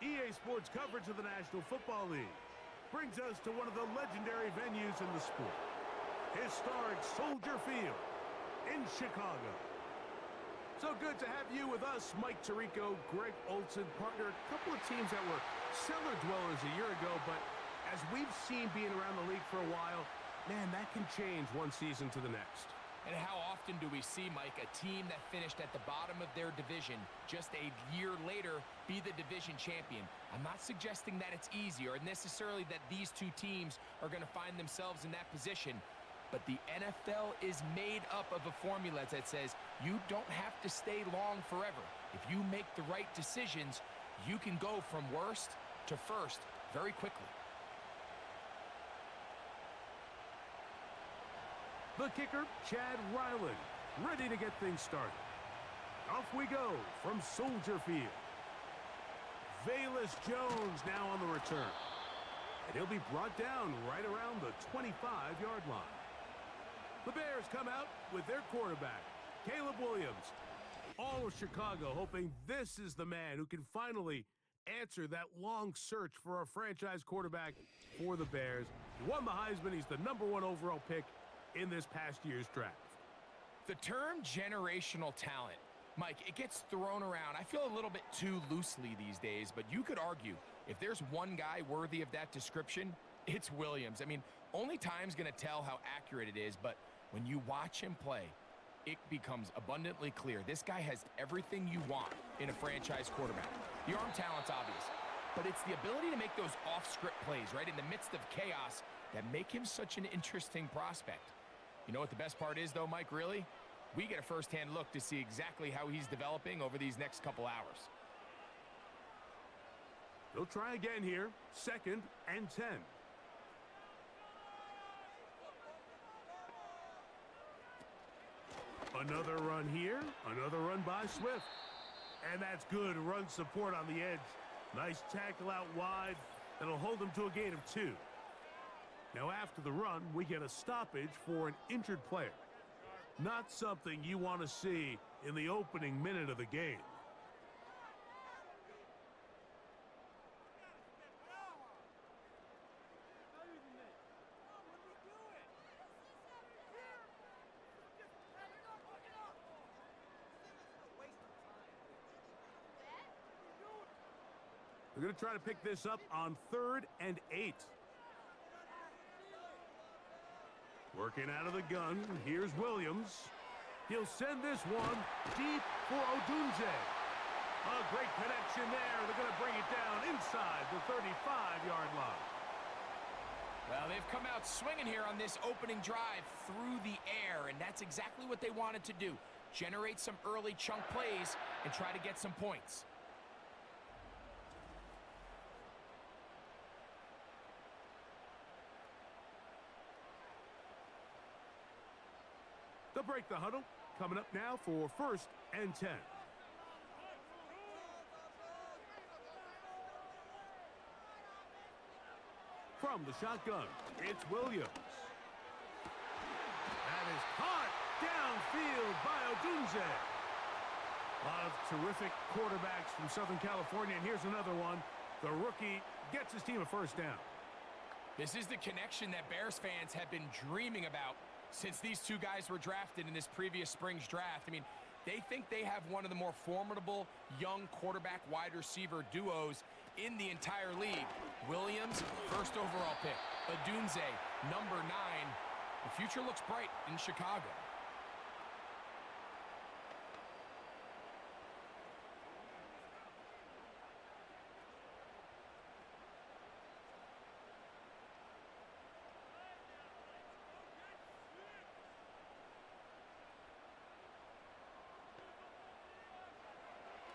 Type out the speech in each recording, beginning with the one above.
EA Sports coverage of the National Football League brings us to one of the legendary venues in the sport, historic Soldier Field in Chicago. So good to have you with us, Mike Tirico, Greg Olson, partner. A couple of teams that were cellar dwellers a year ago, but as we've seen being around the league for a while, man, that can change one season to the next. And how often do we see, Mike, a team that finished at the bottom of their division just a year later be the division champion? I'm not suggesting that it's easy or necessarily that these two teams are going to find themselves in that position. But the NFL is made up of a formula that says you don't have to stay long forever. If you make the right decisions, you can go from worst to first very quickly. The kicker, Chad Ryland, ready to get things started. Off we go from Soldier Field. Velus Jones now on the return. And he'll be brought down right around the 25-yard line. The Bears come out with their quarterback, Caleb Williams. All of Chicago hoping this is the man who can finally answer that long search for a franchise quarterback for the Bears. He won the Heisman. He's the #1 overall pick in this past year's draft. The term generational talent, Mike, it gets thrown around, I feel, a little bit too loosely these days, but you could argue if there's one guy worthy of that description, it's Williams. I mean, only time's going to tell how accurate it is, but when you watch him play, it becomes abundantly clear. This guy has everything you want in a franchise quarterback. The arm talent's obvious, but it's the ability to make those off-script plays, right, in the midst of chaos that make him such an interesting prospect. You know what the best part is, though, Mike, really? We get a first-hand look to see exactly how he's developing over these next couple hours. They'll try again here, 2nd and 10. Another run here, another run by Swift. And that's good run support on the edge. Nice tackle out wide. That'll hold him to a gain of 2. Now after the run, we get a stoppage for an injured player. Not something you want to see in the opening minute of the game. They're going to try to pick this up on 3rd and 8. Working out of the gun, here's Williams. He'll send this one deep for Odunze. A great connection there. They're going to bring it down inside the 35-yard line. Well, they've come out swinging here on this opening drive through the air, and that's exactly what they wanted to do. Generate some early chunk plays and try to get some points. They'll break the huddle. Coming up now for 1st and 10. From the shotgun, it's Williams. That is caught downfield by Odunze. A lot of terrific quarterbacks from Southern California, and here's another one. The rookie gets his team a first down. This is the connection that Bears fans have been dreaming about since these two guys were drafted in this previous spring's draft. I mean, they think they have one of the more formidable young quarterback wide receiver duos in the entire league. Williams, 1st overall pick. Odunze, #9. The future looks bright in Chicago.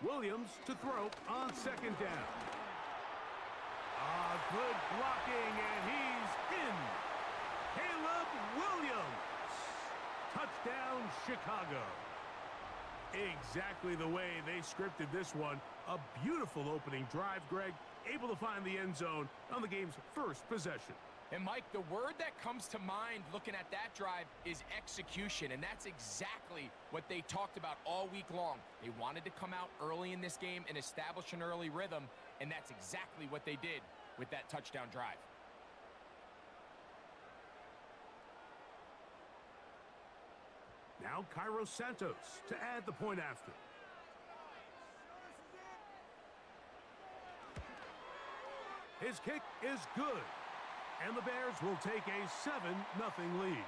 Williams to throw on 2nd down. Good blocking, and he's in. Caleb Williams. Touchdown, Chicago. Exactly the way they scripted this one. A beautiful opening drive, Greg. Able to find the end zone on the game's first possession. And Mike, the word that comes to mind looking at that drive is execution, and that's exactly what they talked about all week long. They wanted to come out early in this game and establish an early rhythm, and that's exactly what they did with that touchdown drive. Now Cairo Santos to add the point after. His kick is good. And the Bears will take a 7-0 lead.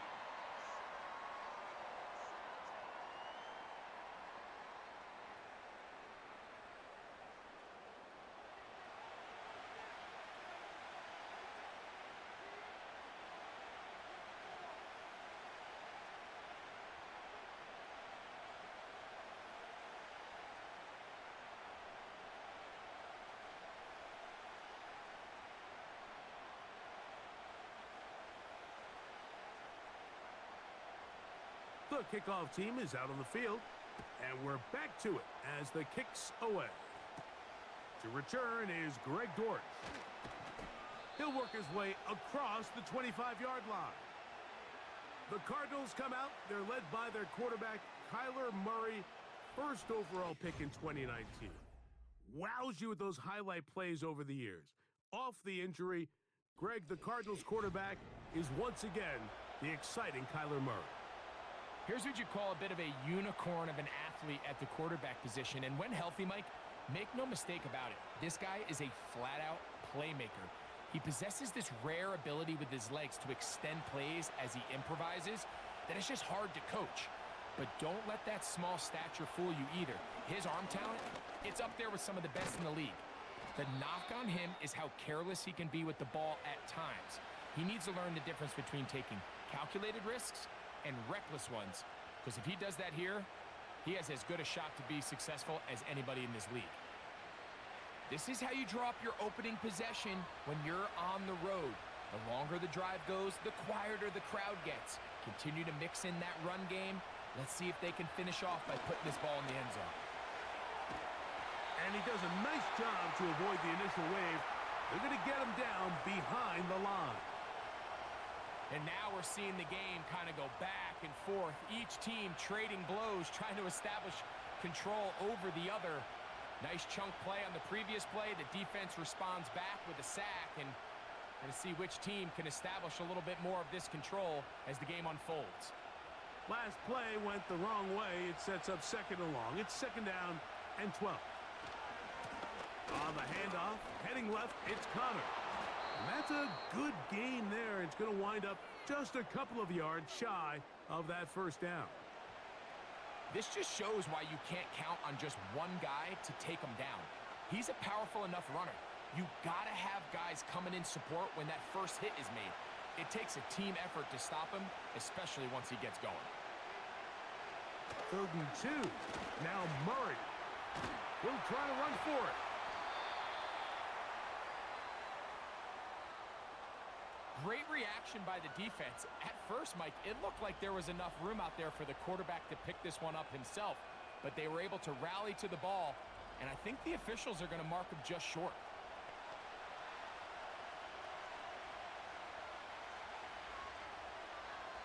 The kickoff team is out on the field, and we're back to it as the kick's away. To return is Greg Dortch. He'll work his way across the 25-yard line. The Cardinals come out. They're led by their quarterback, Kyler Murray, first overall pick in 2019. Wows you with those highlight plays over the years. Off the injury, Greg, the Cardinals quarterback, is once again the exciting Kyler Murray. Here's what you call a bit of a unicorn of an athlete at the quarterback position. And when healthy, Mike, make no mistake about it. This guy is a flat-out playmaker. He possesses this rare ability with his legs to extend plays as he improvises that it's just hard to coach. But don't let that small stature fool you either. His arm talent, it's up there with some of the best in the league. The knock on him is how careless he can be with the ball at times. He needs to learn the difference between taking calculated risks and reckless ones, because if he does that here, he has as good a shot to be successful as anybody in this league. This is how you draw up your opening possession when you're on the road. The longer the drive goes, the quieter the crowd gets. Continue to mix in that run game. Let's see if they can finish off by putting this ball in the end zone. And he does a nice job to avoid the initial wave. They're going to get him down behind the line. And now we're seeing the game kind of go back and forth. Each team trading blows, trying to establish control over the other. Nice chunk play on the previous play. The defense responds back with a sack, and we're going to see which team can establish a little bit more of this control as the game unfolds. Last play went the wrong way. It sets up second and long. It's second down and 12. On the handoff, heading left, it's Connor. And that's a good game there. It's going to wind up just a couple of yards shy of that first down. This just shows why you can't count on just one guy to take him down. He's a powerful enough runner. You got to have guys coming in support when that first hit is made. It takes a team effort to stop him, especially once he gets going. 3rd and 2. Now Murray will try to run for it. Great reaction by the defense. At first, Mike, it looked like there was enough room out there for the quarterback to pick this one up himself, but they were able to rally to the ball, and I think the officials are going to mark him just short.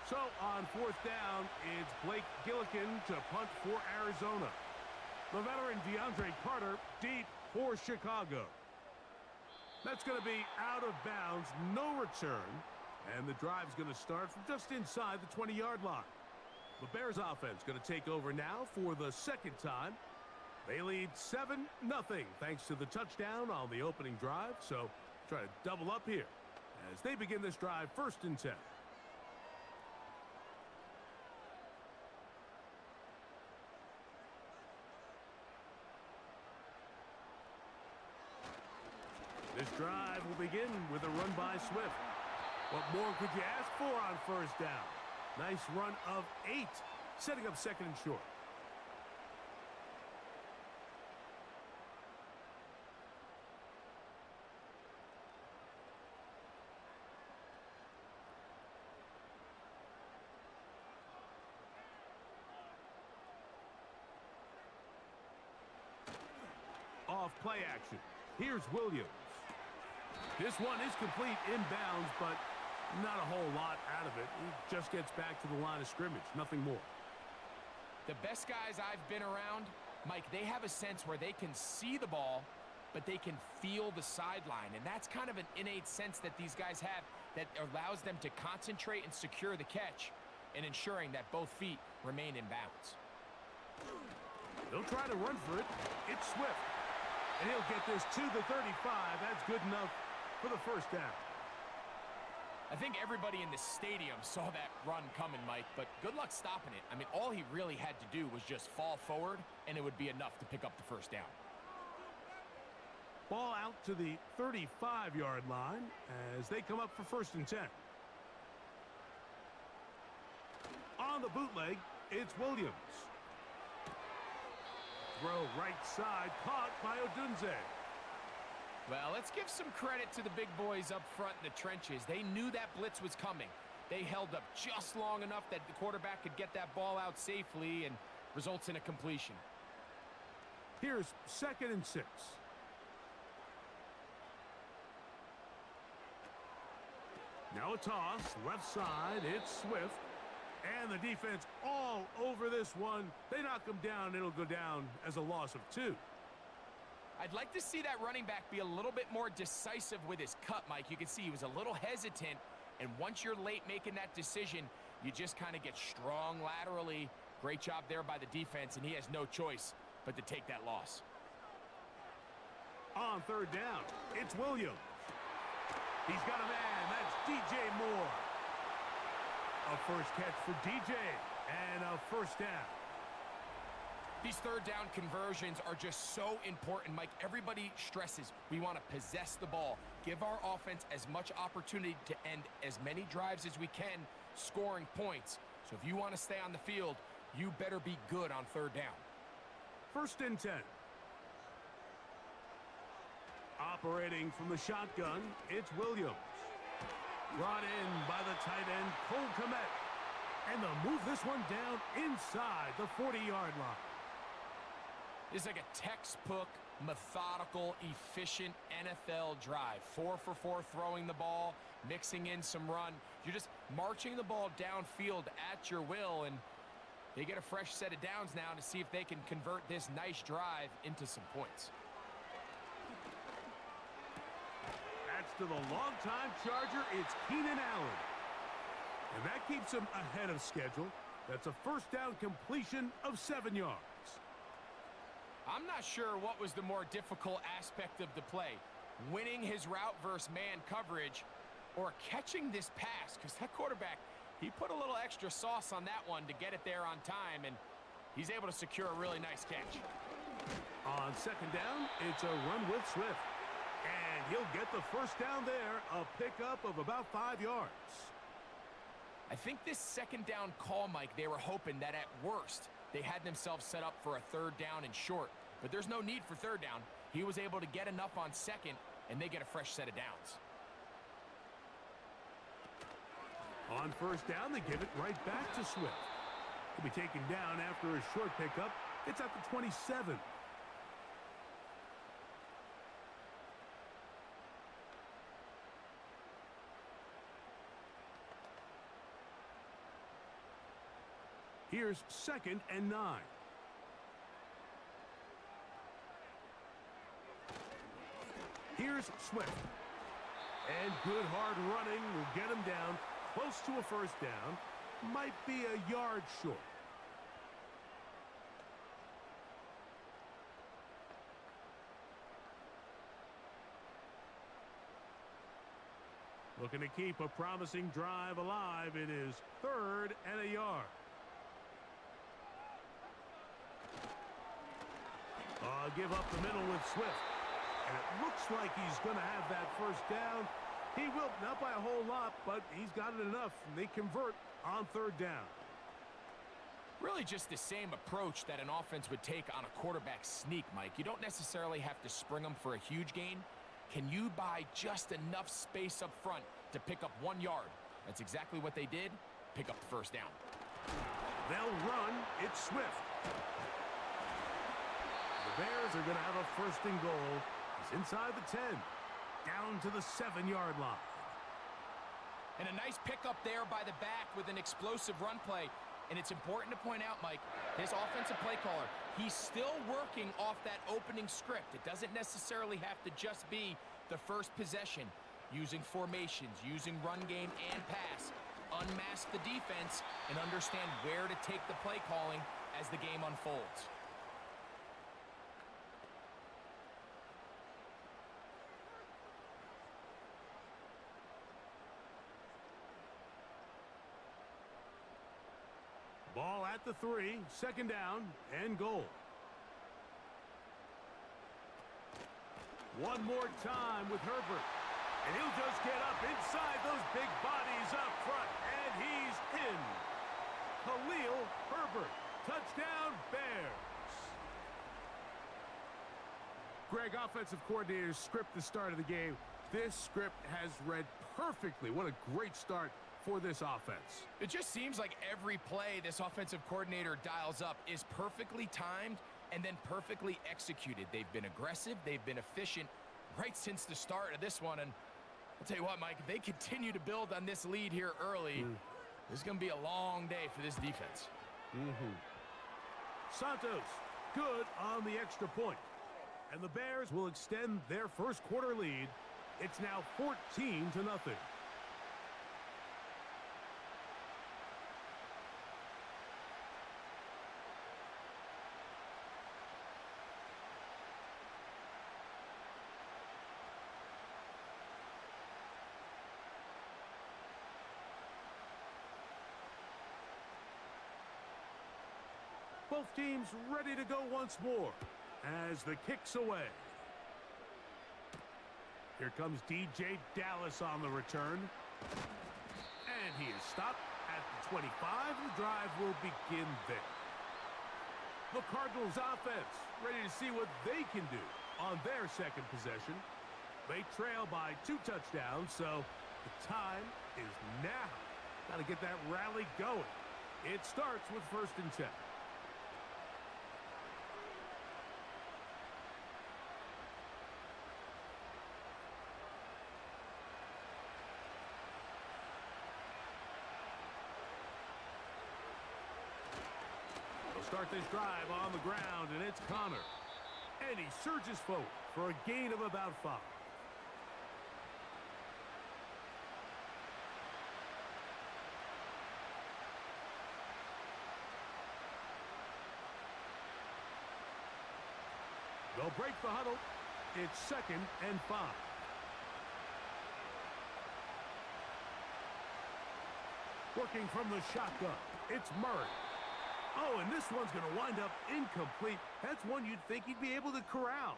So on 4th down, it's Blake Gillikin to punt for Arizona. The veteran DeAndre Carter deep for Chicago. That's going to be out of bounds, no return, and the drive's going to start from just inside the 20-yard line. The Bears offense going to take over now for the second time. They lead 7-0 thanks to the touchdown on the opening drive, so try to double up here as they begin this drive 1st and 10. This drive will begin with a run by Swift. What more could you ask for on 1st down? Nice run of 8, setting up 2nd and short. Off play action. Here's Williams. This one is complete inbounds, but Not a whole lot out of it. He just gets back to the line of scrimmage, nothing more. The best guys I've been around, Mike, they have a sense where they can see the ball, but they can feel the sideline. And that's kind of an innate sense that these guys have that allows them to concentrate and secure the catch and ensuring that both feet remain in bounds. They'll try to run for it. It's Swift. And he'll get this to the 35. That's good enough for the first down. I think everybody in the stadium saw that run coming, Mike, but good luck stopping it. I mean, all he really had to do was just fall forward, and it would be enough to pick up the first down. Ball out to the 35-yard line as they come up for 1st and 10. On the bootleg, it's Williams. Throw right side, caught by Odunze. Well, let's give some credit to the big boys up front in the trenches. They knew that blitz was coming. They held up just long enough that the quarterback could get that ball out safely and results in a completion. Here's 2nd and 6. Now a toss, left side, it's Swift. And the defense all over this one. They knock him down, it'll go down as a loss of 2. I'd like to see that running back be a little bit more decisive with his cut, Mike. You can see he was a little hesitant, and once you're late making that decision, you just kind of get strong laterally. Great job there by the defense, and he has no choice but to take that loss. On 3rd down, it's Williams. He's got a man. That's DJ Moore. A first catch for DJ, and a first down. These 3rd down conversions are just so important, Mike. Everybody stresses we want to possess the ball, give our offense as much opportunity to end as many drives as we can, scoring points. So if you want to stay on the field, you better be good on 3rd down. 1st and 10. Operating from the shotgun, it's Williams. Brought in by the tight end, Cole Kmet. And they'll move this one down inside the 40-yard line. It's like a textbook, methodical, efficient NFL drive. 4 for 4 throwing the ball, mixing in some run. You're just marching the ball downfield at your will, and they get a fresh set of downs now to see if they can convert this nice drive into some points. That's to the longtime Charger, it's Keenan Allen. And that keeps him ahead of schedule. That's a first down completion of 7 yards. I'm not sure what was the more difficult aspect of the play, winning his route versus man coverage or catching this pass, because that quarterback, he put a little extra sauce on that one to get it there on time, and he's able to secure a really nice catch. On 2nd down, it's a run with Swift. And he'll get the first down there, a pickup of about 5 yards. I think this 2nd down call, Mike, they were hoping that at worst, they had themselves set up for a 3rd down and short. But there's no need for 3rd down. He was able to get enough on 2nd, and they get a fresh set of downs. On 1st down, they give it right back to Swift. He'll be taken down after a short pickup. It's at the 27. Here's 2nd and 9. Here's Swift. And good hard running will get him down close to a first down. Might be a yard short. Looking to keep a promising drive alive. It is 3rd and a yard. Give up the middle with Swift. And it looks like he's going to have that first down. He will, not by a whole lot, but he's got it enough. And they convert on 3rd down. Really just the same approach that an offense would take on a quarterback sneak, Mike. You don't necessarily have to spring them for a huge gain. Can you buy just enough space up front to pick up 1 yard? That's exactly what they did. Pick up the first down. They'll run. It's Swift. The Bears are going to have a 1st and goal. He's inside the 10. Down to the 7-yard line. And a nice pickup there by the back with an explosive run play. And it's important to point out, Mike, his offensive play caller, he's still working off that opening script. It doesn't necessarily have to just be the first possession. Using formations, using run game and pass. Unmask the defense and understand where to take the play calling as the game unfolds. Ball at the 3, second down and goal. One more time with Herbert. And he'll just get up inside those big bodies up front. And he's in. Khalil Herbert. Touchdown, Bears. Greg, offensive coordinator's script the start of the game. This script has read perfectly. What a great start for this offense. It just seems like every play this offensive coordinator dials up is perfectly timed and then perfectly executed. They've been aggressive, they've been efficient right since the start of this one. And I'll tell you what, Mike, if they continue to build on this lead here early, this is going to be a long day for this defense. Santos, good on the extra point. And the Bears will extend their first quarter lead. It's now 14-0. Both teams ready to go once more as the kick's away. Here comes DJ Dallas on the return. And he is stopped at the 25. The drive will begin there. The Cardinals offense ready to see what they can do on their second possession. They trail by 2 touchdowns, so the time is now. Got to get that rally going. It starts with 1st and 10. Start this drive on the ground, and it's Connor. And he surges forward for a gain of about 5. They'll break the huddle. It's 2nd and 5. Working from the shotgun, it's Murray. Oh, and this one's going to wind up incomplete. That's one you'd think he'd be able to corral.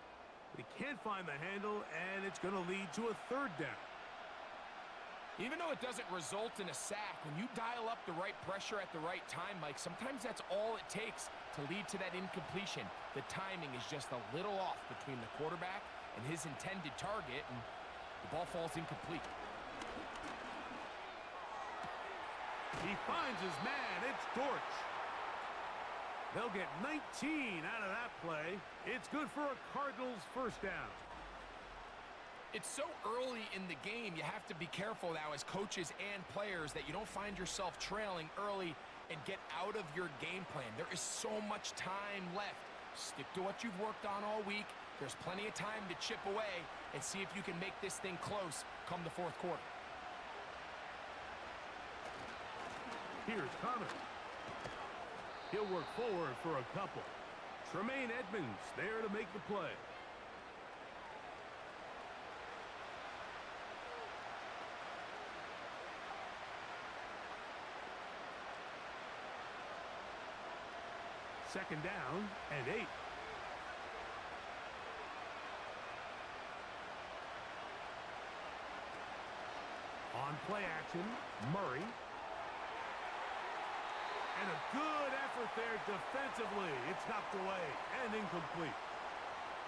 But he can't find the handle, and it's going to lead to a 3rd down. Even though it doesn't result in a sack, when you dial up the right pressure at the right time, Mike, sometimes that's all it takes to lead to that incompletion. The timing is just a little off between the quarterback and his intended target, and the ball falls incomplete. He finds his man. It's Dortch. They'll get 19 out of that play. It's good for a Cardinals 1st down. It's so early in the game, you have to be careful now as coaches and players that you don't find yourself trailing early and get out of your game plan. There is so much time left. Stick to what you've worked on all week. There's plenty of time to chip away and see if you can make this thing close come the 4th quarter. Here's Connor. He'll work forward for a couple. Tremaine Edmonds there to make the play. Second down and 8. On play action, Murray. And a good effort there defensively. It's knocked away and incomplete.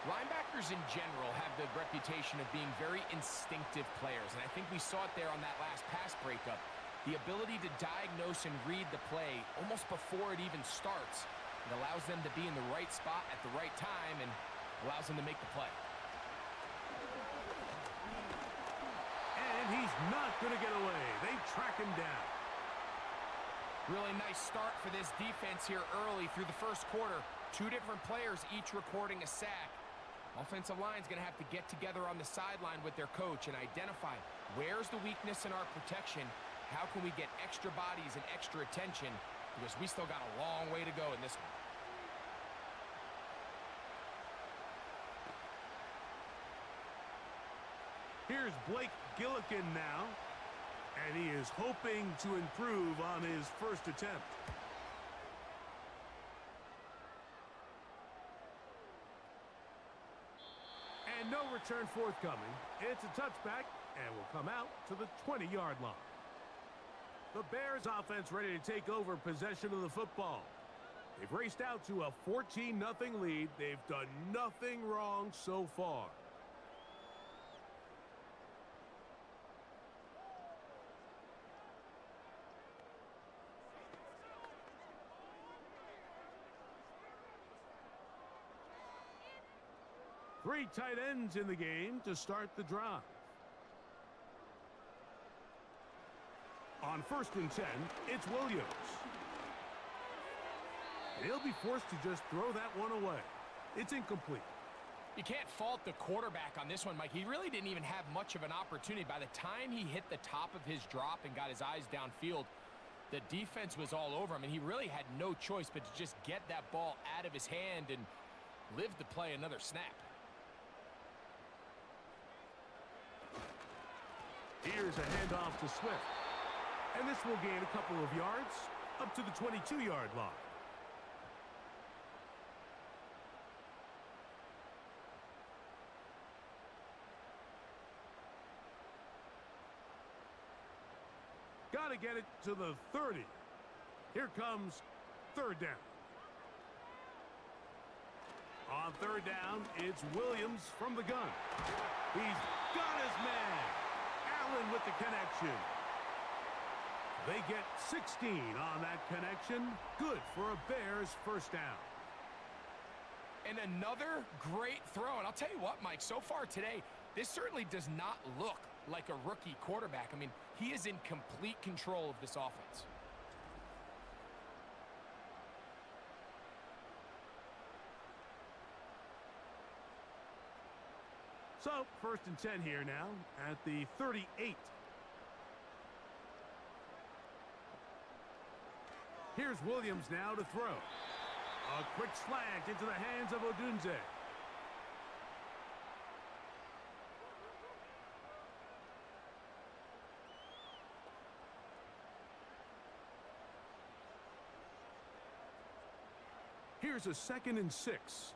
Linebackers in general have the reputation of being very instinctive players, and I think we saw it there on that last pass breakup. The ability to diagnose and read the play almost before it even starts. It allows them to be in the right spot at the right time and allows them to make the play. And he's not going to get away. They Really nice start for this defense here early through the first quarter. Two different players each recording a sack. Offensive line's going to have to get together on the sideline with their coach and identify where's the weakness in our protection, how can we get extra bodies and extra attention, because we still got a long way to go in this one. Here's Blake Gillikin now, and he is hoping to improve on his first attempt. And no return forthcoming. It's a touchback, and will come out to the 20-yard line. The Bears offense ready to take over possession of the football. They've raced out to a 14-0 lead. They've done nothing wrong so far. Three tight ends in the game to start the drive. On 1st and 10, it's Williams. He'll be forced to just throw that one away. It's incomplete. You can't fault the quarterback on this one, Mike. He really didn't even have much of an opportunity. By the time he hit the top of his drop and got his eyes downfield, the defense was all over him, and he really had no choice but to just get that ball out of his hand and live to play another snap. Here's a handoff to Swift. And this will gain a couple of yards up to the 22-yard line. Got to get it to the 30. Here comes 3rd down. On 3rd down, it's Williams from the gun. He's got his man. Allen with the connection. They get 16 on that connection. Good for a Bears first down. And another great throw. And I'll tell you what, Mike, so far today, this certainly does not look like a rookie quarterback. I mean, he is in complete control of this offense. So, 1st and 10 here now at the 38. Here's Williams now to throw. A quick slant into the hands of Odunze. Here's a 2nd and 6.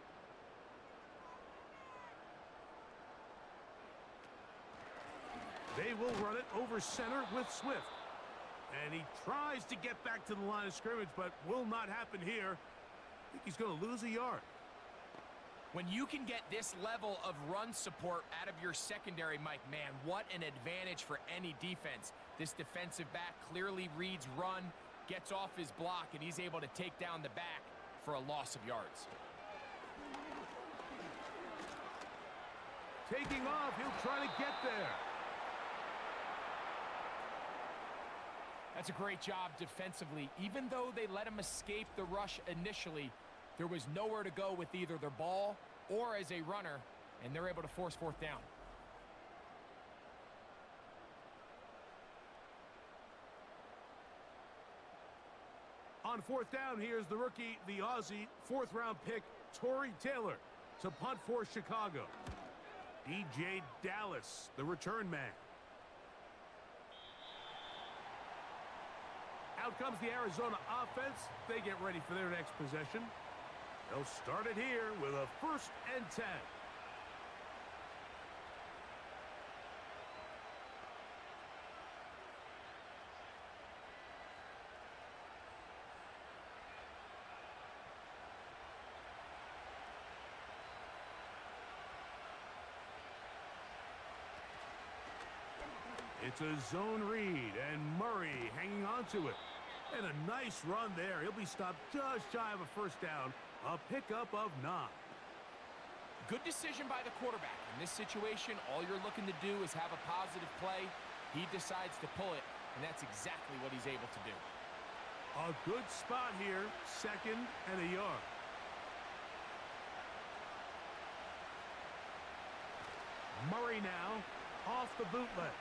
They will run it over center with Swift. And he tries to get back to the line of scrimmage, but will not happen here. I think he's going to lose a yard. When you can get this level of run support out of your secondary, Mike, man, what an advantage for any defense. This defensive back clearly reads run, gets off his block, and he's able to take down the back for a loss of yards. Taking off, he'll try to get there. That's a great job defensively. Even though they let him escape the rush initially, there was nowhere to go with either their ball or as a runner, and they're able to force 4th down. On 4th down, here's the rookie, the Aussie, 4th-round pick, Torrey Taylor, to punt for Chicago. DJ Dallas, the return man. Out comes the Arizona offense. They get ready for their next possession. They'll start it here with a 1st and 10. It's a zone read, and Murray hanging on to it. And a nice run there. He'll be stopped just shy of a 1st down. A pickup of 9. Good decision by the quarterback. In this situation, all you're looking to do is have a positive play. He decides to pull it, and that's exactly what he's able to do. A good spot here, 2nd and a yard. Murray now off the bootleg.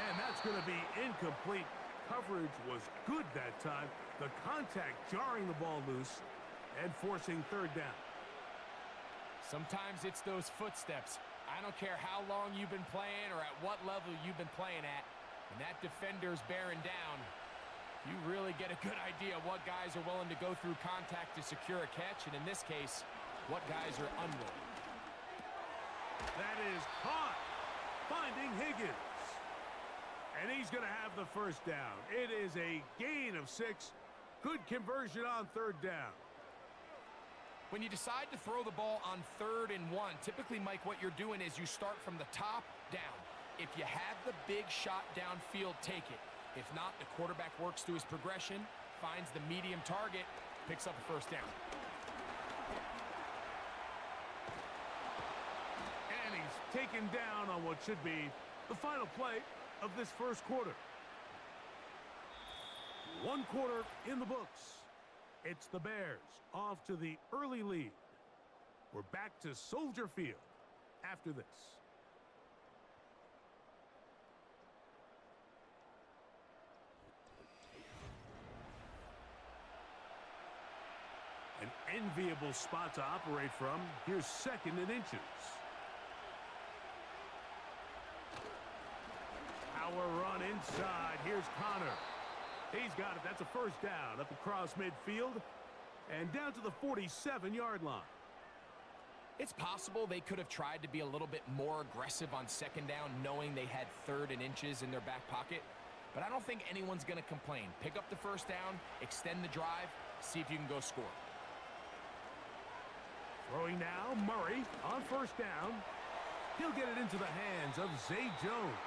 And that's going to be incomplete. Coverage was good that time. The contact jarring the ball loose and forcing 3rd down. Sometimes it's those footsteps. I don't care how long you've been playing or at what level you've been playing at. When that defender's bearing down, you really get a good idea of what guys are willing to go through contact to secure a catch, and in this case, what guys are unwilling. That is caught, finding Higgins. And he's going to have the 1st down. It is a gain of 6. Good conversion on 3rd down. When you decide to throw the ball on 3rd and 1, typically, Mike, what you're doing is you start from the top down. If you have the big shot downfield, take it. If not, the quarterback works through his progression, finds the medium target, picks up a 1st down. And he's taken down on what should be the final play of this 1st quarter. 1 quarter in the books. It's the Bears off to the early lead. We're back to Soldier Field after this. An enviable spot to operate from. Here's 2nd and inches. Power run inside. Here's Connor. He's got it. That's a 1st down up across midfield and down to the 47-yard line. It's possible they could have tried to be a little bit more aggressive on 2nd down, knowing they had 3rd and inches in their back pocket. But I don't think anyone's going to complain. Pick up the 1st down, extend the drive, see if you can go score. Throwing now, Murray on 1st down. He'll get it into the hands of Zay Jones.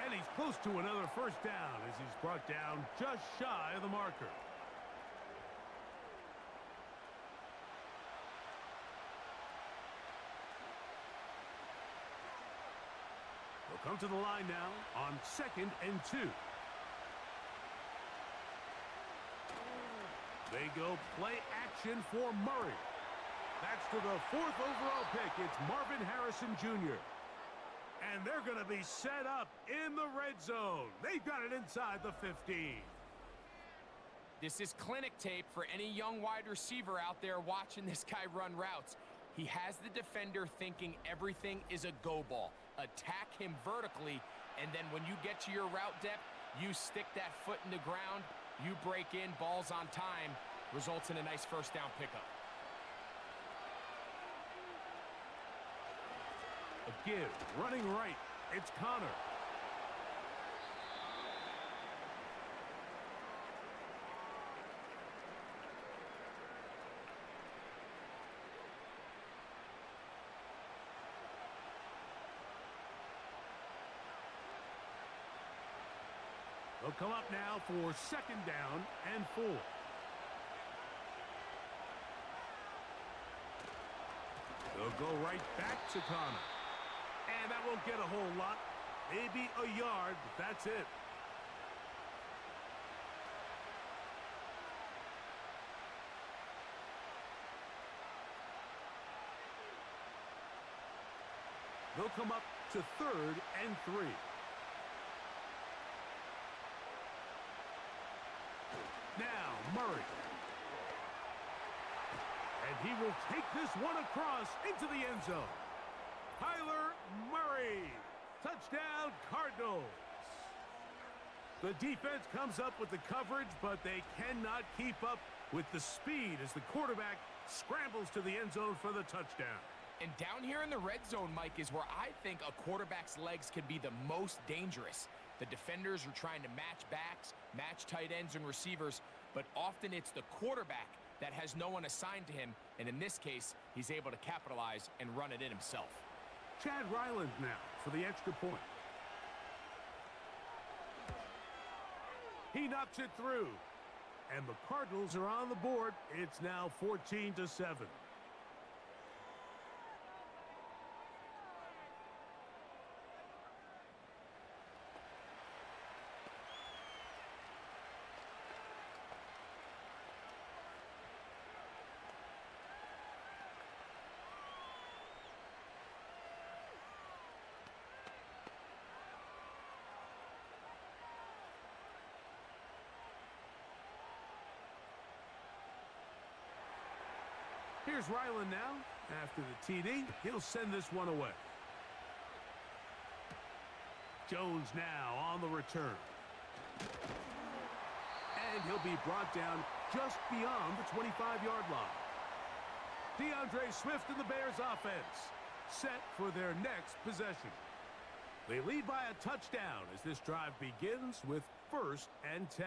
And he's close to another 1st down as he's brought down just shy of the marker. They'll come to the line now on 2nd and 2. They go play action for Murray. That's to the 4th overall pick. It's Marvin Harrison Jr. And they're going to be set up in the red zone. They've got it inside the 15. This is clinic tape for any young wide receiver out there watching this guy run routes. He has the defender thinking everything is a go ball. Attack him vertically, and then when you get to your route depth, you stick that foot in the ground, you break in, balls on time, results in a nice 1st down pickup. A give, running right. It's Connor. They'll come up now for 2nd down and 4. They'll go right back to Connor. And that won't get a whole lot. Maybe a yard, but that's it. They'll come up to 3rd and 3. Now, Murray. And he will take this one across into the end zone. Kyler Murray. Touchdown, Cardinals. The defense comes up with the coverage, but they cannot keep up with the speed as the quarterback scrambles to the end zone for the touchdown. And down here in the red zone, Mike, is where I think a quarterback's legs can be the most dangerous. The defenders are trying to match backs, match tight ends and receivers, but often it's the quarterback that has no one assigned to him, and in this case, he's able to capitalize and run it in himself. Chad Ryland now for the extra point. He knocks it through, and the Cardinals are on the board. It's now 14-7. Here's Ryland now. After the TD, he'll send this one away. Jones now on the return. And he'll be brought down just beyond the 25-yard line. DeAndre Swift and the Bears offense set for their next possession. They lead by a touchdown as this drive begins with 1st and 10.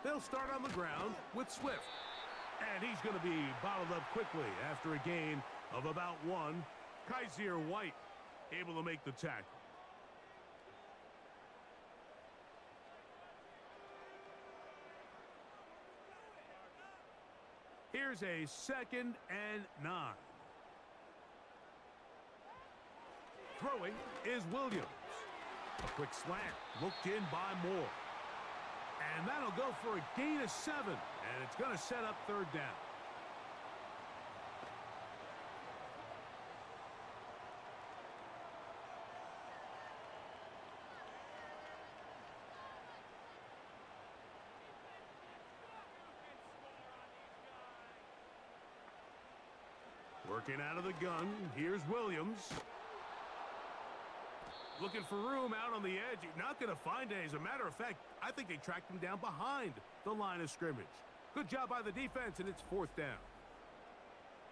They'll start on the ground with Swift. And he's going to be bottled up quickly after a gain of about 1. Kaiser White able to make the tackle. Here's a 2nd and 9. Throwing is Williams. A quick slant looked in by Moore. And that'll go for a gain of 7. And it's going to set up 3rd down. Working out of the gun, here's Williams. Looking for room out on the edge. You're not going to find it. As a matter of fact, I think they tracked him down behind the line of scrimmage. Good job by the defense, and it's 4th down.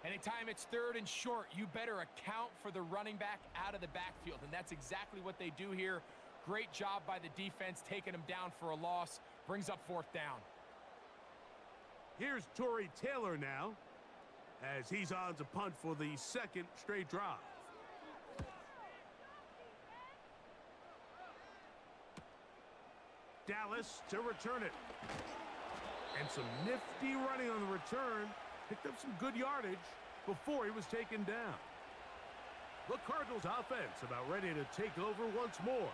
Anytime it's 3rd and short, you better account for the running back out of the backfield, and that's exactly what they do here. Great job by the defense, taking him down for a loss. Brings up 4th down. Here's Torrey Taylor now, as he's on to punt for the 2nd straight drive. Dallas to return it. And some nifty running on the return. Picked up some good yardage before he was taken down. The Cardinals offense about ready to take over once more.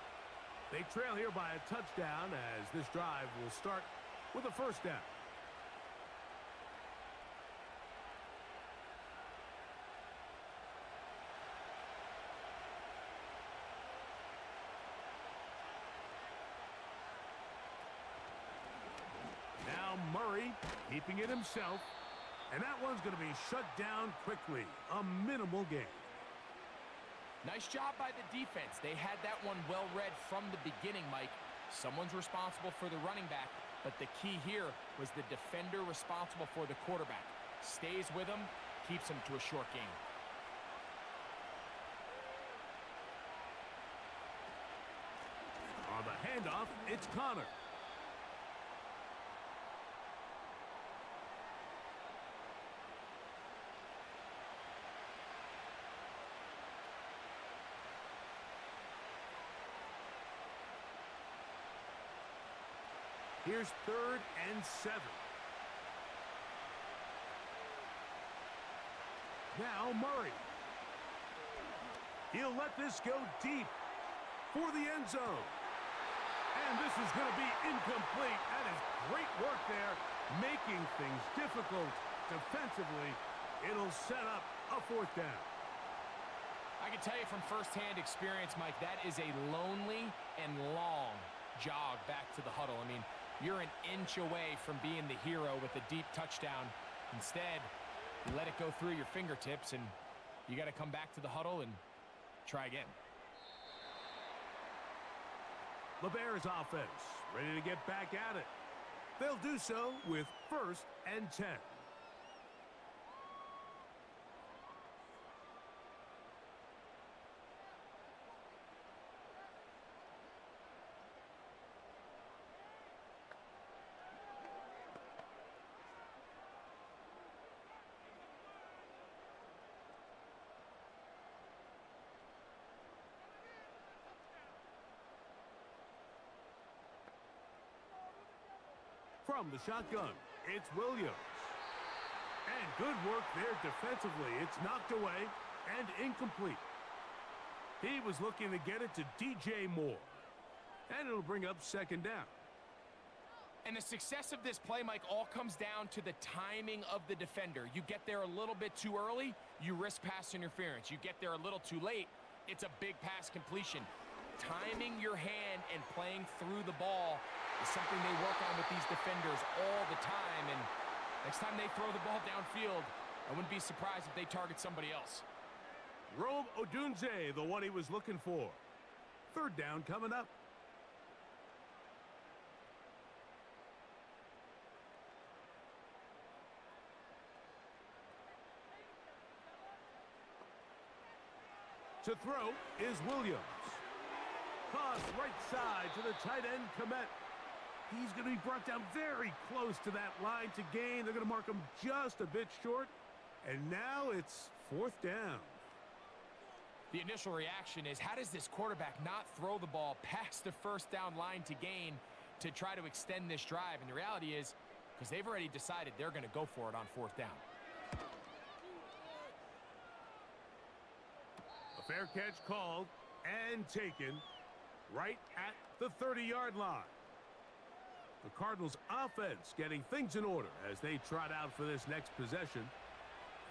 They trail here by a touchdown as this drive will start with a 1st down. Murray keeping it himself, and that one's going to be shut down quickly. A minimal gain. Nice job by the defense. They had that one well read from the beginning, Mike. Someone's responsible for the running back, but the key here was the defender responsible for the quarterback. Stays with him, keeps him to a short gain. On the handoff, it's Connor. Here's 3rd and 7. Now Murray. He'll let this go deep for the end zone. And this is going to be incomplete. That is great work there, making things difficult defensively. It'll set up a 4th down. I can tell you from firsthand experience, Mike, that is a lonely and long jog back to the huddle. I mean, you're an inch away from being the hero with a deep touchdown. Instead, you let it go through your fingertips, and you got to come back to the huddle and try again. The Bears offense ready to get back at it. They'll do so with 1st and 10. From the shotgun, it's Williams. And good work there defensively. It's knocked away and incomplete. He was looking to get it to DJ Moore. And it'll bring up 2nd down. And the success of this play, Mike, all comes down to the timing of the defender. You get there a little bit too early, you risk pass interference. You get there a little too late, it's a big pass completion. Timing your hand and playing through the ball is something they work on with these defenders all the time. And next time they throw the ball downfield, I wouldn't be surprised if they target somebody else. Rome Odunze, the one he was looking for. Third down coming up. To throw is Williams. Toss right side to the tight end, Komet. He's going to be brought down very close to that line to gain. They're going to mark him just a bit short. And now it's fourth down. The initial reaction is, how does this quarterback not throw the ball past the first down line to gain to try to extend this drive? And the reality is, because they've already decided they're going to go for it on fourth down. A fair catch called and taken right at the 30-yard line. The Cardinals offense getting things in order as they trot out for this next possession.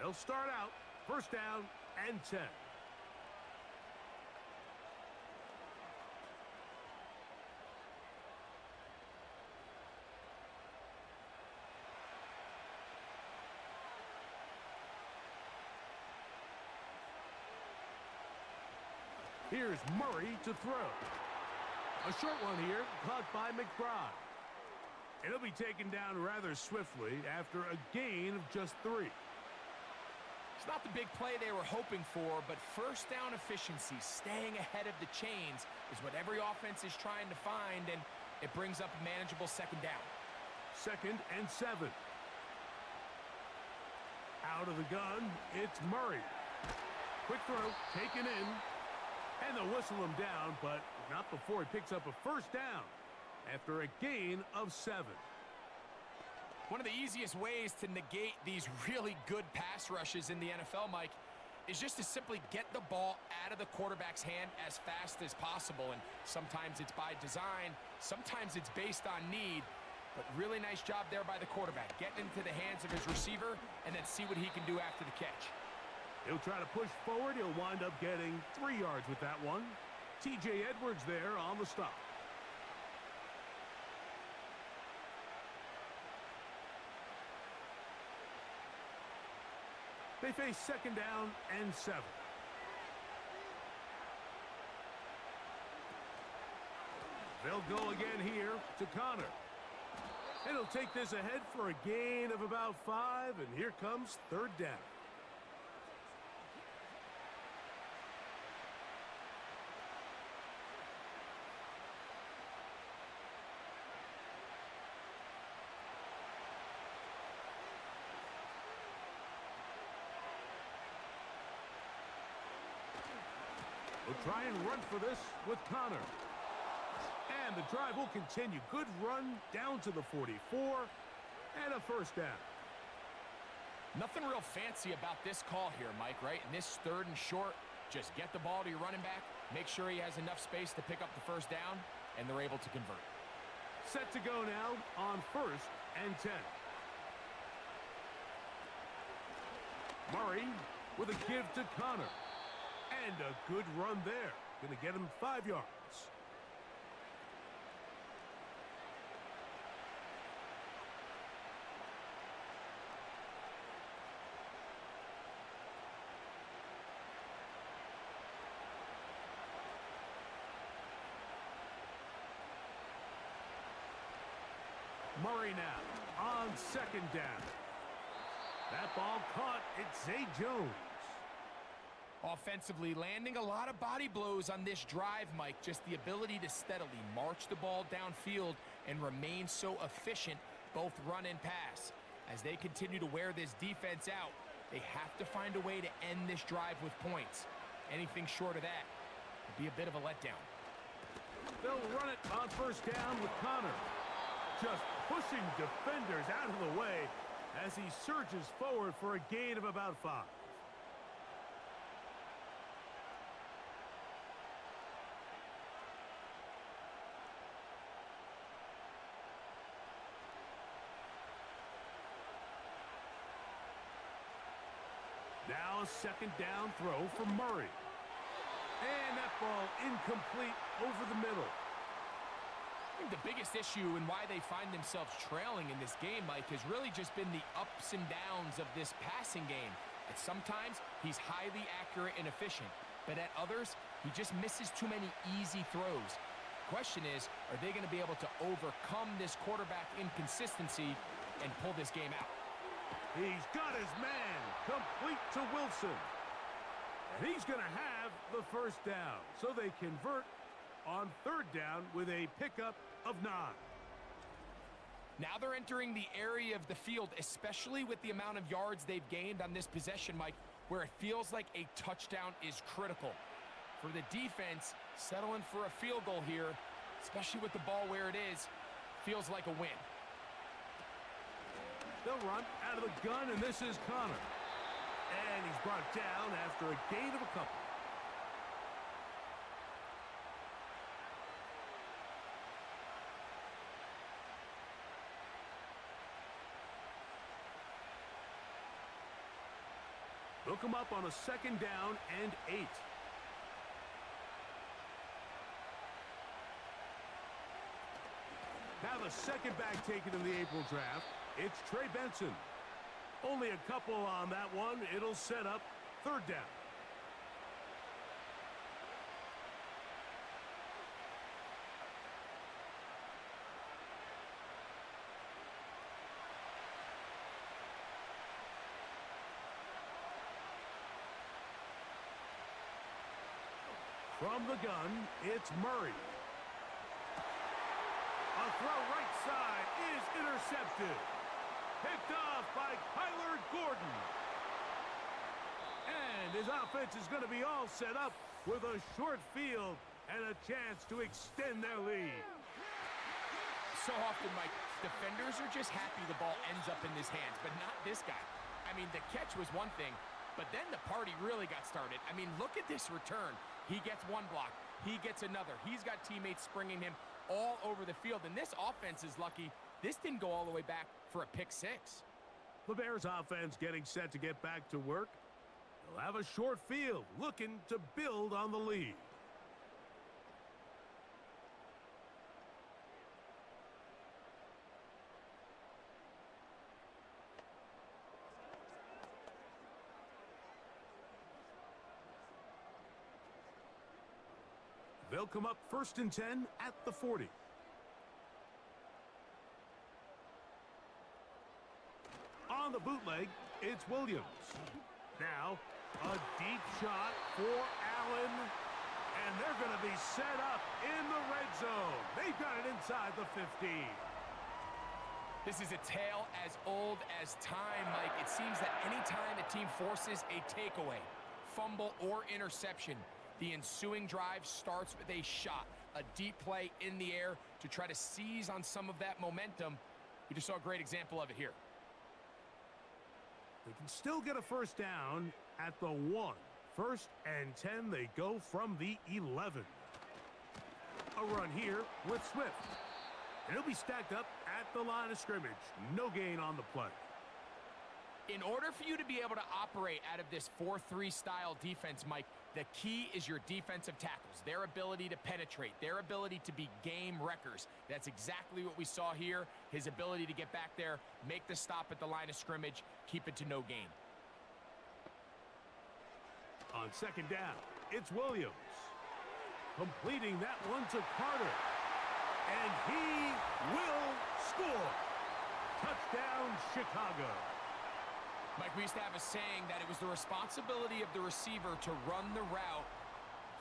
They'll start out first down and 10. Here's Murray to throw. A short one here, caught by McBride. It'll be taken down rather swiftly after a gain of just 3. It's not the big play they were hoping for, but first down efficiency, staying ahead of the chains, is what every offense is trying to find, and it brings up a manageable second down. Second and 7. Out of the gun, it's Murray. Quick throw, taken in. And they'll whistle him down, but not before he picks up a first down after a gain of 7. One of the easiest ways to negate these really good pass rushes in the NFL, Mike, is just to simply get the ball out of the quarterback's hand as fast as possible. And sometimes it's by design, sometimes it's based on need. But really nice job there by the quarterback, getting into the hands of his receiver and then see what he can do after the catch. He'll try to push forward. He'll wind up getting 3 yards with that one. T.J. Edwards there on the stop. They face second down and 7. They'll go again here to Connor. And he'll take this ahead for a gain of about 5, and here comes third down. We'll try and run for this with Connor. And the drive will continue. Good run down to the 44 and a first down. Nothing real fancy about this call here, Mike, right? In this third and short, just get the ball to your running back, make sure he has enough space to pick up the first down, and they're able to convert. Set to go now on first and 10. Murray with a give to Connor. And a good run there. Going to get him 5 yards. Murray now on second down. That ball caught. It's Zay Jones. Offensively, landing a lot of body blows on this drive, Mike. Just the ability to steadily march the ball downfield and remain so efficient, both run and pass. As they continue to wear this defense out, they have to find a way to end this drive with points. Anything short of that would be a bit of a letdown. They'll run it on first down with Connor. Just pushing defenders out of the way as he surges forward for a gain of about 5. Now a second down throw for Murray. And that ball incomplete over the middle. I think the biggest issue and why they find themselves trailing in this game, Mike, has really just been the ups and downs of this passing game. At sometimes, he's highly accurate and efficient, but at others, he just misses too many easy throws. Question is, are they going to be able to overcome this quarterback inconsistency and pull this game out? He's got his man complete to Wilson. And he's going to have the first down. So they convert on third down with a pickup of 9. Now they're entering the area of the field, especially with the amount of yards they've gained on this possession, Mike, where it feels like a touchdown is critical. For the defense, settling for a field goal here, especially with the ball where it is, feels like a win. They'll run out of the gun, and this is Connor. And he's brought down after a gain of a couple. They'll come up on a second down and 8. Now the second back taken in the April draft, it's Trey Benson. Only a couple on that one. It'll set up third down. From the gun, it's Murray. A throw right side is intercepted. Picked off by Kyler Gordon. And his offense is going to be all set up with a short field and a chance to extend their lead. So often, Mike, defenders are just happy the ball ends up in his hands, but not this guy. I mean, the catch was one thing, but then the party really got started. I mean, look at this return. He gets one block. He gets another. He's got teammates springing him all over the field, and this offense is lucky this didn't go all the way back for a pick 6. The Bears offense getting set to get back to work. They'll have a short field, looking to build on the lead. They'll come up 1st and 10 at the 40. On the bootleg, it's Williams. Now, a deep shot for Allen. And they're going to be set up in the red zone. They've got it inside the 15. This is a tale as old as time, Mike. It seems that anytime a team forces a takeaway, fumble, or interception, the ensuing drive starts with a shot, a deep play in the air to try to seize on some of that momentum. We just saw a great example of it here. They can still get a first down at the 1. 1st and 10, they go from the 11. A run here with Swift. And he'll be stacked up at the line of scrimmage. No gain on the play. In order for you to be able to operate out of this 4-3 style defense, Mike, the key is your defensive tackles, their ability to penetrate, their ability to be game wreckers. That's exactly what we saw here, his ability to get back there, make the stop at the line of scrimmage, keep it to no gain. On second down, it's Williams. Completing that one to Carter. And he will score. Touchdown, Chicago. Mike, we used to have a saying that it was the responsibility of the receiver to run the route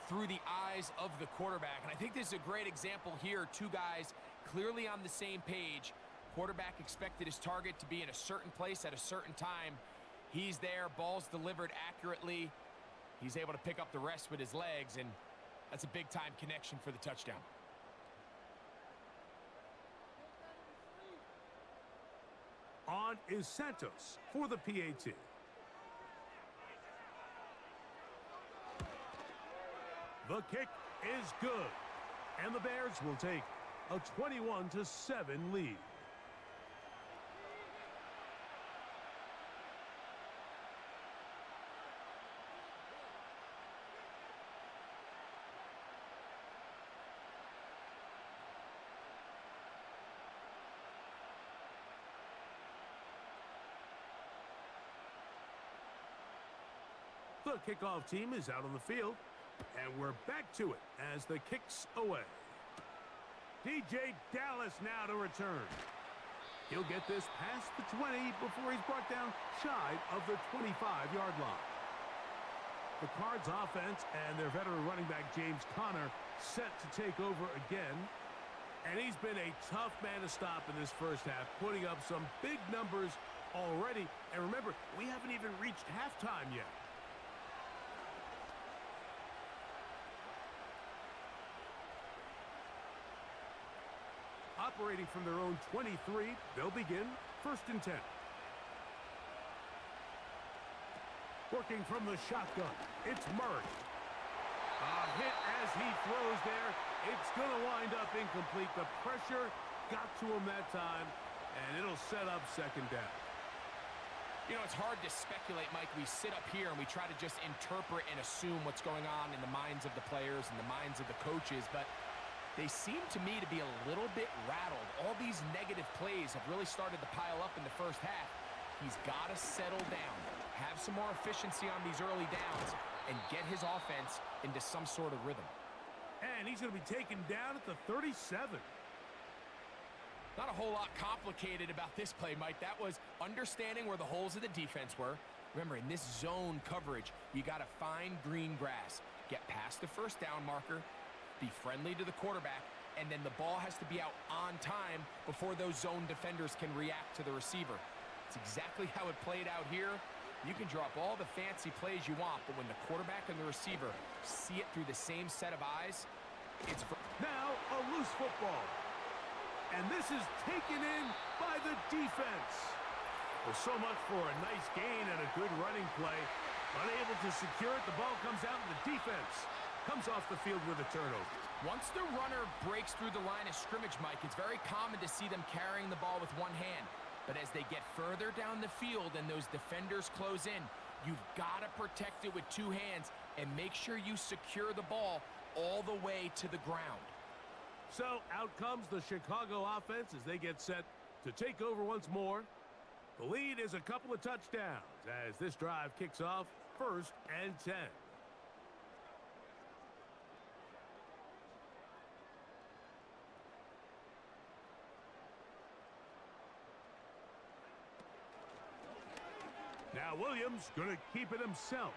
through the eyes of the quarterback. And I think this is a great example here. Two guys clearly on the same page. Quarterback expected his target to be in a certain place at a certain time. He's there, ball's delivered accurately. He's able to pick up the rest with his legs, and that's a big-time connection for the touchdown. On is Santos for the PAT. The kick is good. And the Bears will take a 21-7 lead. The kickoff team is out on the field, and we're back to it as the kick's away. DJ Dallas now to return. He'll get this past the 20 before he's brought down shy of the 25-yard line. The Cards offense and their veteran running back James Conner set to take over again. And he's been a tough man to stop in this first half, putting up some big numbers already. And remember, we haven't even reached halftime yet. Operating from their own 23, they'll begin 1st and 10. Working from the shotgun, it's Murray. A hit as he throws there. It's going to wind up incomplete. The pressure got to him that time, and it'll set up 2nd down. You know, it's hard to speculate, Mike. We sit up here and we try to just interpret and assume what's going on in the minds of the players and the minds of the coaches, but they seem to me to be a little bit rattled. All these negative plays have really started to pile up in the first half. He's got to settle down, have some more efficiency on these early downs, and get his offense into some sort of rhythm. And he's going to be taken down at the 37. Not a whole lot complicated about this play, Mike. That was understanding where the holes of the defense were. Remember, in this zone coverage, you got to find green grass, get past the 1st down marker, be friendly to the quarterback, and then the ball has to be out on time before those zone defenders can react to the receiver. It's exactly how it played out here. You can drop all the fancy plays you want, but when the quarterback and the receiver see it through the same set of eyes, it's... Now a loose football. And this is taken in by the defense. Well, so much for a nice gain and a good running play. Unable to secure it, the ball comes out and the defense comes off the field with a turnover. Once the runner breaks through the line of scrimmage, Mike, it's very common to see them carrying the ball with one hand. But as they get further down the field and those defenders close in, you've got to protect it with 2 hands and make sure you secure the ball all the way to the ground. So out comes the Chicago offense as they get set to take over once more. The lead is a couple of touchdowns as this drive kicks off 1st and 10. Now Williams going to keep it himself.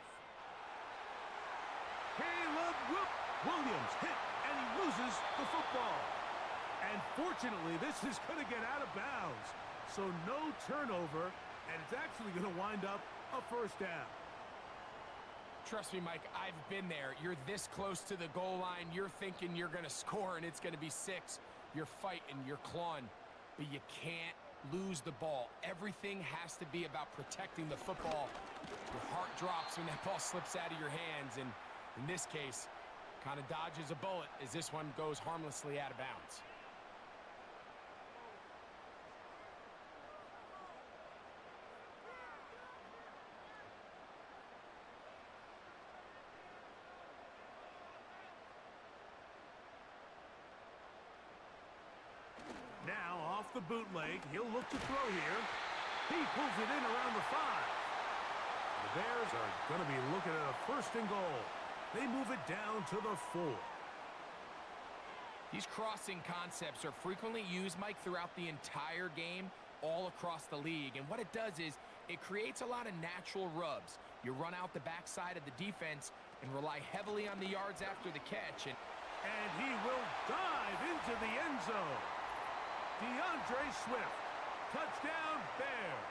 Caleb Williams hit, and he loses the football. And fortunately, this is going to get out of bounds. So no turnover, and it's actually going to wind up a 1st down. Trust me, Mike, I've been there. You're this close to the goal line. You're thinking you're going to score, and it's going to be 6. You're fighting, you're clawing, but you can't lose the ball. Everything has to be about protecting the football. Your heart drops when that ball slips out of your hands, and in this case, kind of dodges a bullet as this one goes harmlessly out of bounds. Now off the bootleg, he'll look to throw here. He pulls it in around the 5. The Bears are going to be looking at a 1st and goal. They move it down to the 4. These crossing concepts are frequently used, Mike, throughout the entire game, all across the league. And what it does is it creates a lot of natural rubs. You run out the backside of the defense and rely heavily on the yards after the catch. And he will dive into the end zone. DeAndre Swift. Touchdown, Bears.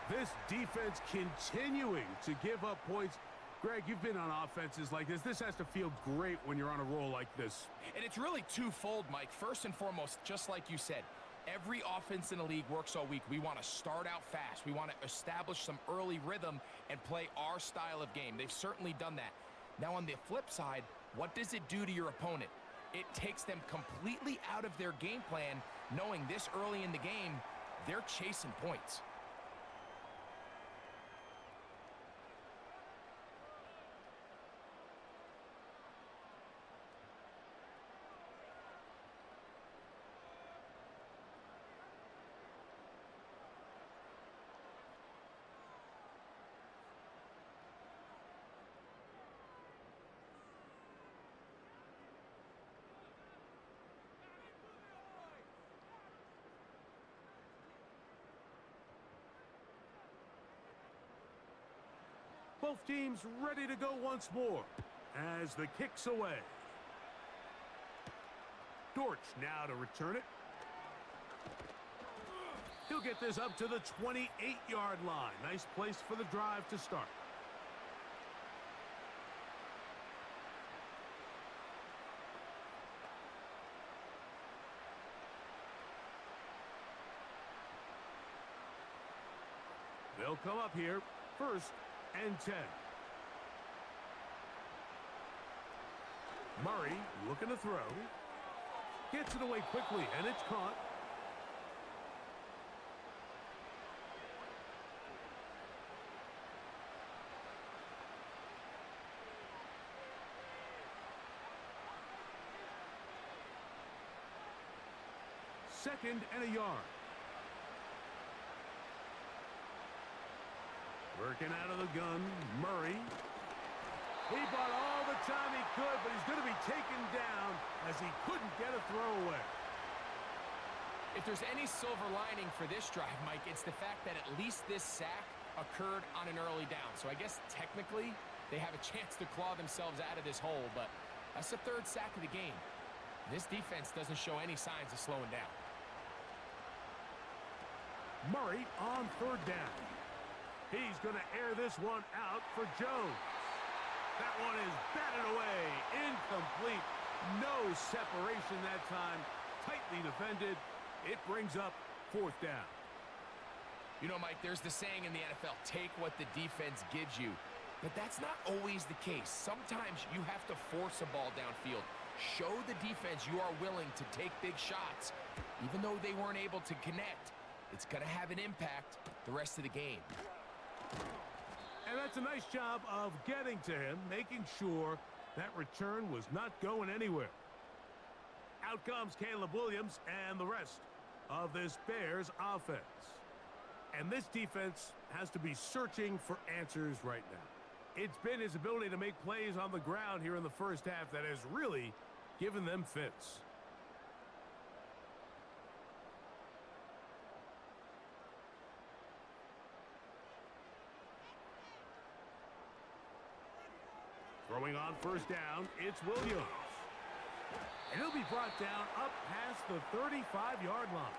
This defense continuing to give up points. Greg, you've been on offenses like this. This has to feel great when you're on a roll like this. And it's really twofold, Mike. First and foremost, just like you said, every offense in the league works all week. We want to start out fast. We want to establish some early rhythm and play our style of game. They've certainly done that. Now, on the flip side, what does it do to your opponent? It takes them completely out of their game plan, knowing this early in the game, they're chasing points. Both teams ready to go once more as the kick's away. Dortch now to return it. He'll get this up to the 28-yard line. Nice place for the drive to start. They'll come up here, 1st and 10. Murray looking to throw. Gets it away quickly, and it's caught. Second and a yard. Working out of the gun, Murray. He bought all the time he could, but he's going to be taken down as he couldn't get a throwaway. If there's any silver lining for this drive, Mike, it's the fact that at least this sack occurred on an early down. So I guess technically they have a chance to claw themselves out of this hole, but that's the 3rd sack of the game. This defense doesn't show any signs of slowing down. Murray on 3rd down. He's going to air this one out for Jones. That one is batted away. Incomplete. No separation that time. Tightly defended. It brings up 4th down. You know, Mike, there's the saying in the NFL, take what the defense gives you. But that's not always the case. Sometimes you have to force a ball downfield. Show the defense you are willing to take big shots. Even though they weren't able to connect, it's going to have an impact the rest of the game. And that's a nice job of getting to him, making sure that return was not going anywhere. Out comes Caleb Williams and the rest of this Bears offense. And this defense has to be searching for answers right now. It's been his ability to make plays on the ground here in the first half that has really given them fits. Throwing on 1st down, it's Williams. And he'll be brought down up past the 35-yard line.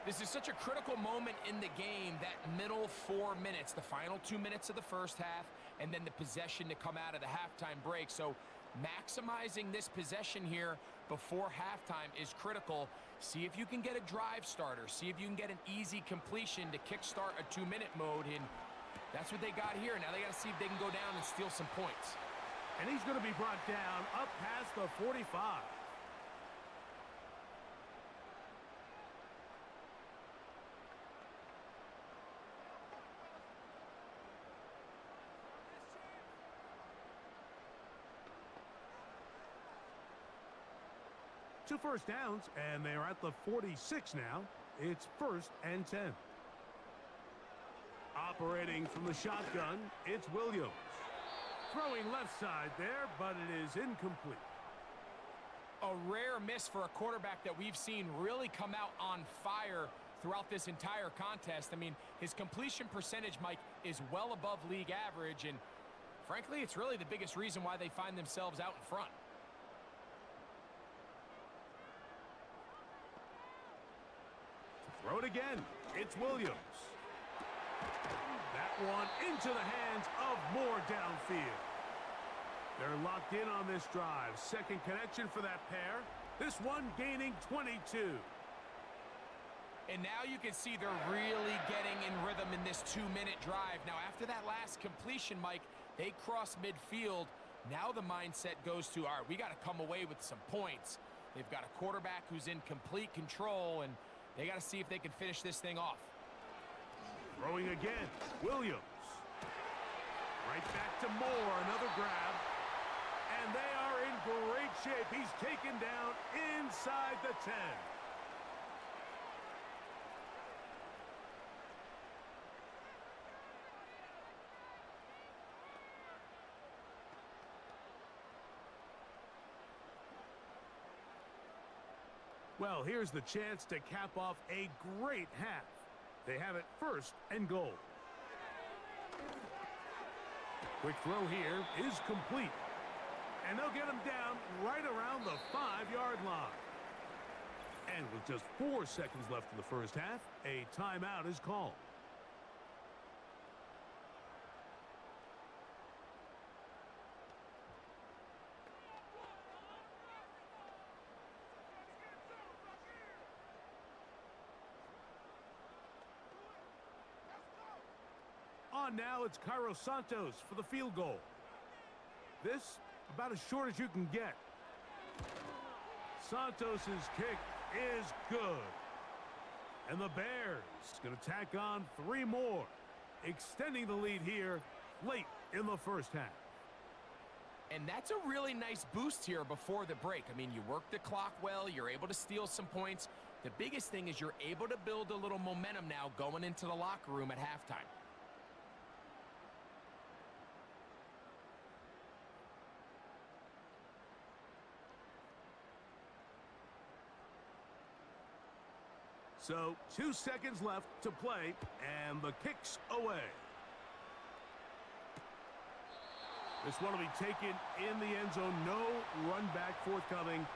This is such a critical moment in the game, that middle 4 minutes, the final 2 minutes of the first half, and then the possession to come out of the halftime break. So maximizing this possession here before halftime is critical. See if you can get a drive starter. See if you can get an easy completion to kickstart a 2-minute mode. And that's what they got here. Now they got to see if they can go down and steal some points. And he's going to be brought down up past the 45. Two 1st downs, and they are at the 46 now. It's 1st and 10. Operating from the shotgun, it's Williams. Throwing left side there, but it is incomplete. A rare miss for a quarterback that we've seen really come out on fire throughout this entire contest. I mean, his completion percentage, Mike, is well above league average, and frankly, it's really the biggest reason why they find themselves out in front. Throw it again. It's Williams. That one into the hands of Moore downfield. They're locked in on this drive. Second connection for that pair. This one gaining 22. And now you can see they're really getting in rhythm in this 2-minute drive. Now, after that last completion, Mike, they cross midfield. Now the mindset goes to, all right, we got to come away with some points. They've got a quarterback who's in complete control, and they got to see if they can finish this thing off. Throwing again, Williams. Right back to Moore, another grab. And they are in great shape. He's taken down inside the 10. Well, here's the chance to cap off a great half. They have it 1st and goal. Quick throw here is complete. And they'll get him down right around the 5-yard line. And with just 4 seconds left in the first half, a timeout is called. On now, it's Cairo Santos for the field goal. This about as short as you can get. Santos's kick is good. And the Bears going to tack on 3 more, extending the lead here late in the first half. And that's a really nice boost here before the break. I mean, you work the clock well, you're able to steal some points. The biggest thing is you're able to build a little momentum now going into the locker room at halftime. So 2 seconds left to play, and the kick's away. This one will be taken in the end zone. No run back forthcoming.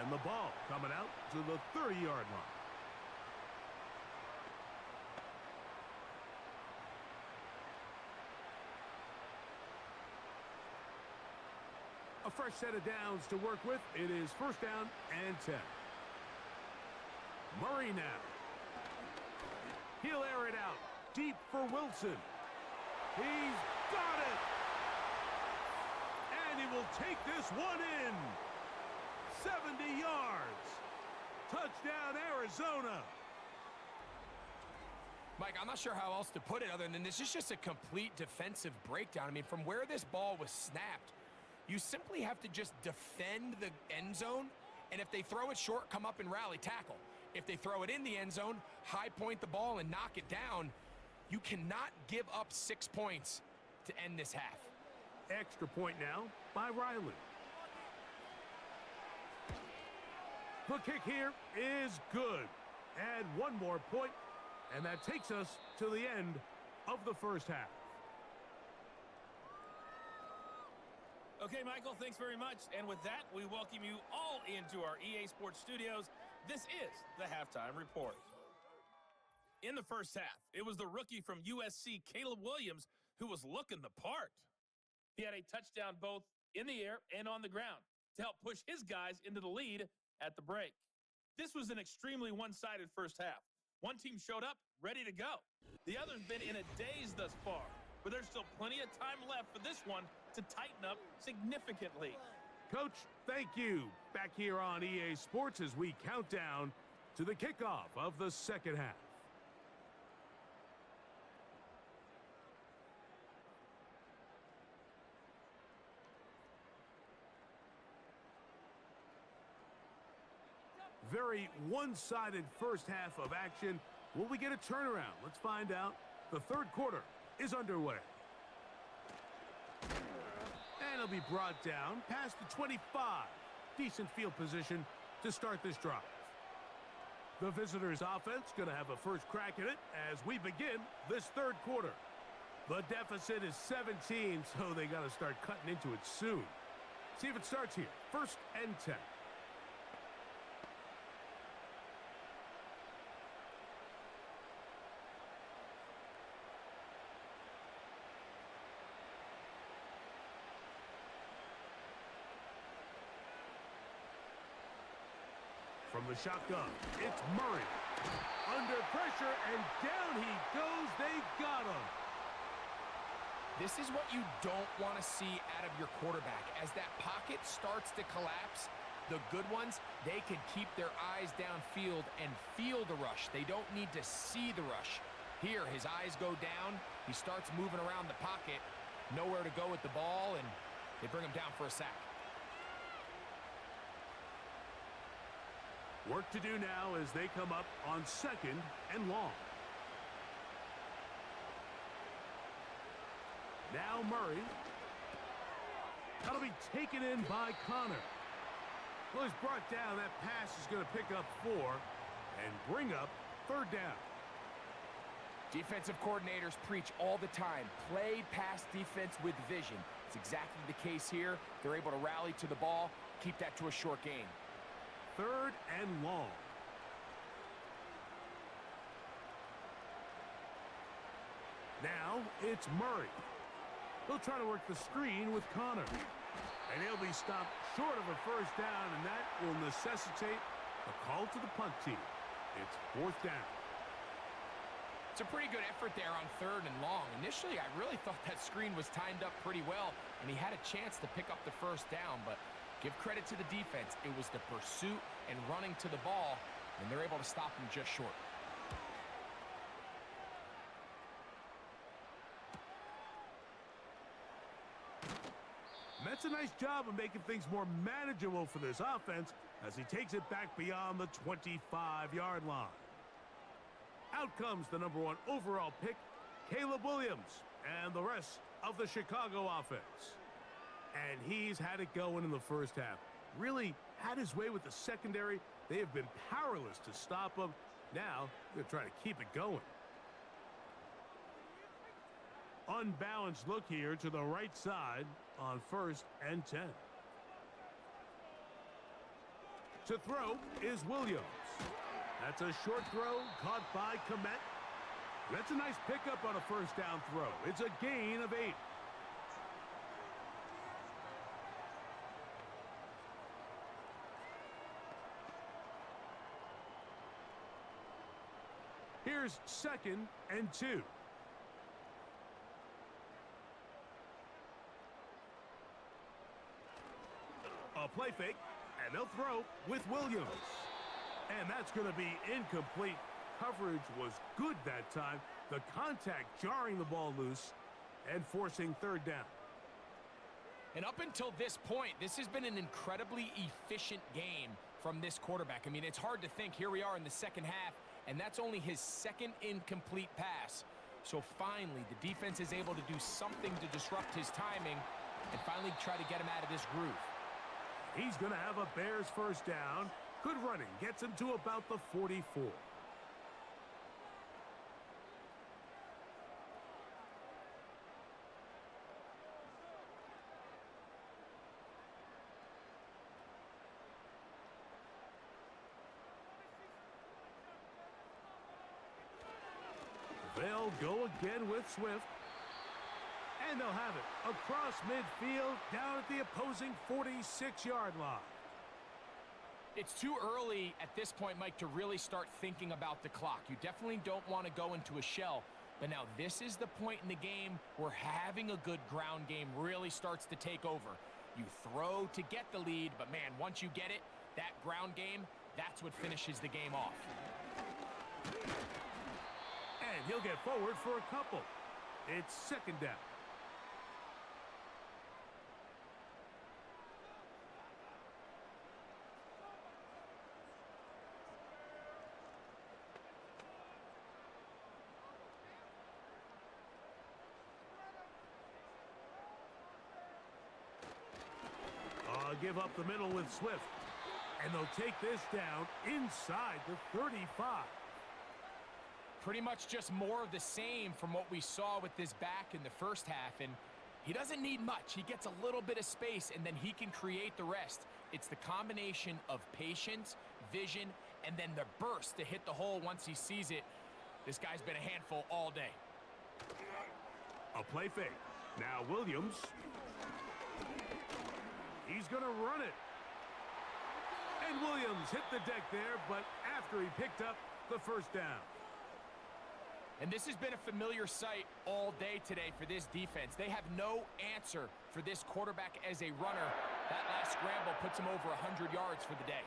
And the ball coming out to the 30-yard line. A fresh set of downs to work with. It is first down and 10. Murray now. He'll air it out. Deep for Wilson. He's got it. And he will take this one in. 70 yards. Touchdown, Arizona. Mike, I'm not sure how else to put it other than this is just a complete defensive breakdown. I mean, from where this ball was snapped, you simply have to just defend the end zone, and if they throw it short, come up and rally tackle. If they throw it in the end zone, high point the ball and knock it down. You cannot give up 6 points to end this half. Extra point now by Riley. The kick here is good. Add 1 more point, and that takes us to the end of the first half. Okay, Michael, thanks very much. And with that, we welcome you all into our EA Sports Studios. This is the Halftime Report. In the first half, it was the rookie from USC, Caleb Williams, who was looking the part. He had a touchdown both in the air and on the ground to help push his guys into the lead at the break. This was an extremely one-sided first half. One team showed up ready to go. The other's been in a daze thus far, but there's still plenty of time left for this one to tighten up significantly. Coach, thank you. Back here on EA Sports as we count down to the kickoff of the second half. Very one-sided first half of action. Will we get a turnaround? Let's find out. The third quarter is underway. And it'll be brought down past the 25. Decent field position to start this drive. The visitors' offense going to have a first crack at it as we begin this third quarter. The deficit is 17, so they got to start cutting into it soon. See if it starts here. First and 10. From the shotgun, it's Murray. Under pressure, and down he goes. They got him. This is what you don't want to see out of your quarterback. As that pocket starts to collapse, the good ones, they can keep their eyes downfield and feel the rush. They don't need to see the rush. Here, his eyes go down. He starts moving around the pocket. Nowhere to go with the ball, and they bring him down for a sack. Work to do now as they come up on second and long. Now Murray. That'll be taken in by Connor. Well, he's brought down. That pass is going to pick up 4 and bring up third down. Defensive coordinators preach all the time, play pass defense with vision. It's exactly the case here. They're able to rally to the ball, keep that to a short gain. 3rd and long. Now it's Murray. He'll try to work the screen with Connor. And he'll be stopped short of a first down, and that will necessitate a call to the punt team. It's 4th down. It's a pretty good effort there on 3rd and long. Initially, I really thought that screen was timed up pretty well, and he had a chance to pick up the first down, but give credit to the defense. It was the pursuit and running to the ball, and they're able to stop him just short. That's a nice job of making things more manageable for this offense as he takes it back beyond the 25-yard line. Out comes the #1 overall pick, Caleb Williams, and the rest of the Chicago offense. And he's had it going in the first half. Really had his way with the secondary. They have been powerless to stop him. Now they're trying to keep it going. Unbalanced look here to the right side on 1st and 10. To throw is Williams. That's a short throw caught by Komet. That's a nice pickup on a first down throw. It's a gain of 8. Here's 2nd and 2. A play fake, and they'll throw with Williams. And that's going to be incomplete. Coverage was good that time. The contact jarring the ball loose and forcing 3rd down. And up until this point, this has been an incredibly efficient game from this quarterback. I mean, it's hard to think. Here we are in the second half, and that's only his 2nd incomplete pass. So finally, the defense is able to do something to disrupt his timing and finally try to get him out of this groove. He's going to have a Bears first down. Good running. Gets him to about the 44. They'll go again with Swift. And they'll have it across midfield down at the opposing 46-yard line. It's too early at this point, Mike, to really start thinking about the clock. You definitely don't want to go into a shell. But now this is the point in the game where having a good ground game really starts to take over. You throw to get the lead, but man, once you get it, that ground game, that's what finishes the game off. And he'll get forward for a couple. It's 2nd down. Give up the middle with Swift. And they'll take this down inside the 35. Pretty much just more of the same from what we saw with this back in the first half. And he doesn't need much. He gets a little bit of space, and then he can create the rest. It's the combination of patience, vision, and then the burst to hit the hole once he sees it. This guy's been a handful all day. A play fake. Now Williams. He's going to run it. And Williams hit the deck there, but after he picked up the first down. And this has been a familiar sight all day today for this defense. They have no answer for this quarterback as a runner. That last scramble puts him over 100 yards for the day.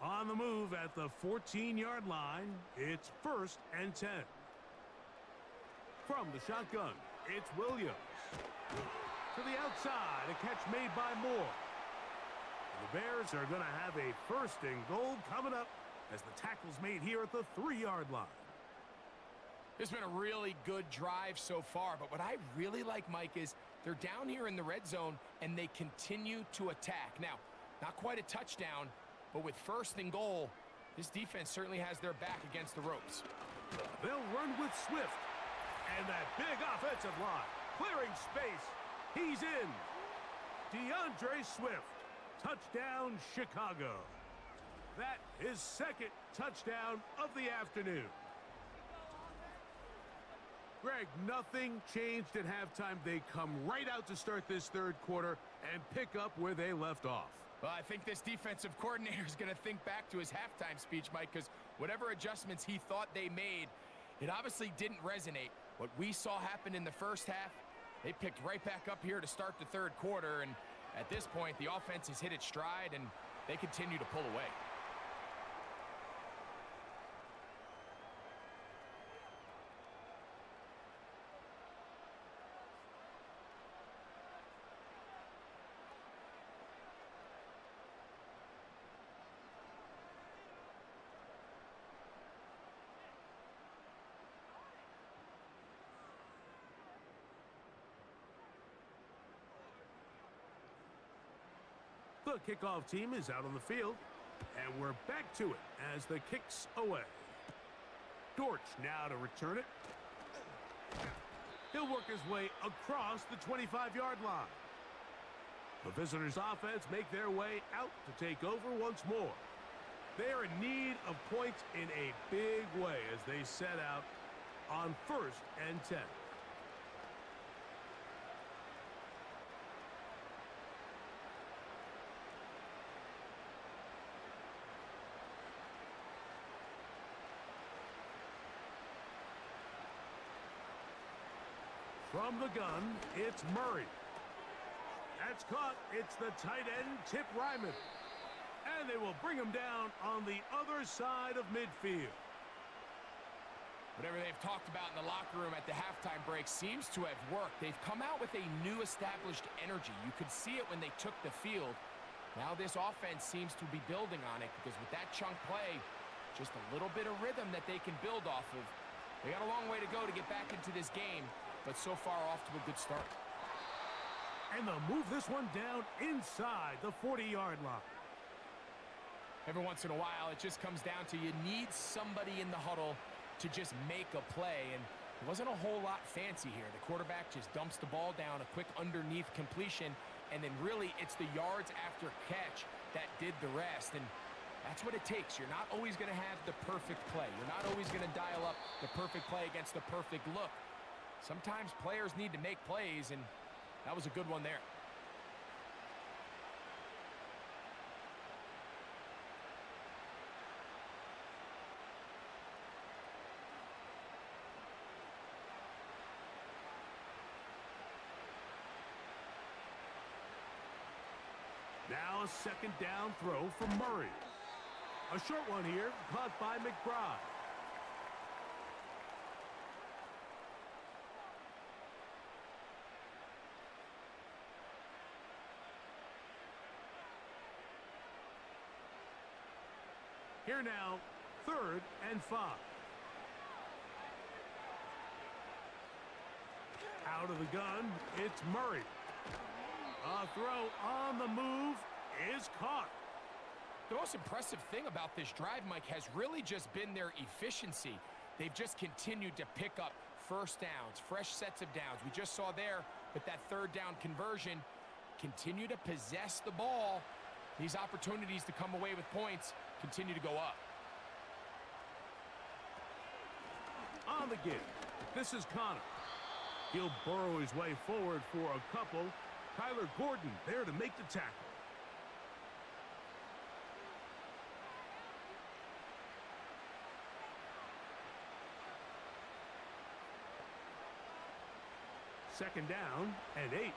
On the move at the 14-yard line, it's 1st and 10. From the shotgun, it's Williams. To the outside, a catch made by Moore. The Bears are going to have a 1st and goal coming up as the tackle's made here at the 3-yard line. It's been a really good drive so far, but what I really like, Mike, is They're down here in the red zone, and they continue to attack. Now, not quite a touchdown, but with 1st and goal, this defense certainly has their back against the ropes. They'll run with Swift. And that big offensive line, clearing space. He's in. DeAndre Swift. Touchdown, Chicago. That is 2nd touchdown of the afternoon. Greg, nothing changed at halftime. They come right out to start this 3rd quarter and pick up where they left off. Well, I think this defensive coordinator is going to think back to his halftime speech, Mike, because whatever adjustments he thought they made, it obviously didn't resonate. What we saw happen in the 1st half, they picked right back up here to start the 3rd quarter, and at this point, the offense has hit its stride, and they continue to pull away. The kickoff team is out on the field, and we're back to it as the kick's away. Dortch now to return it. He'll work his way across the 25-yard line. The visitors' offense make their way out to take over once more. They are in need of points in a big way as they set out on 1st and 10. From the gun, it's Murray. That's caught. It's the tight end, Tip Ryman. And they will bring him down on the other side of midfield. Whatever they've talked about in the locker room at the halftime break seems to have worked. They've come out with a new established energy. You could see it when they took the field. Now this offense seems to be building on it because with that chunk play, just a little bit of rhythm that they can build off of. They got a long way to go to get back into this game, but so far off to a good start. And they'll move this one down inside the 40-yard line. Every once in a while, it just comes down to you need somebody in the huddle to just make a play, and it wasn't a whole lot fancy here. The quarterback just dumps the ball down, a quick underneath completion, and then really it's the yards after catch that did the rest, and that's what it takes. You're not always going to have the perfect play. You're not always going to dial up the perfect play against the perfect look. Sometimes players need to make plays, and that was a good one there. Now a 2nd down throw from Murray. A short one here, caught by McBride. Here now, 3rd and 5. Out of the gun, it's Murray. A throw on the move is caught. The most impressive thing about this drive, Mike, has really just been their efficiency. They've just continued to pick up 1st downs, fresh sets of downs. We just saw there with that 3rd down conversion, continue to possess the ball. These opportunities to come away with points continue to go up. On the give, this is Connor. He'll burrow his way forward for a couple. Kyler Gordon there to make the tackle. Second down and 8.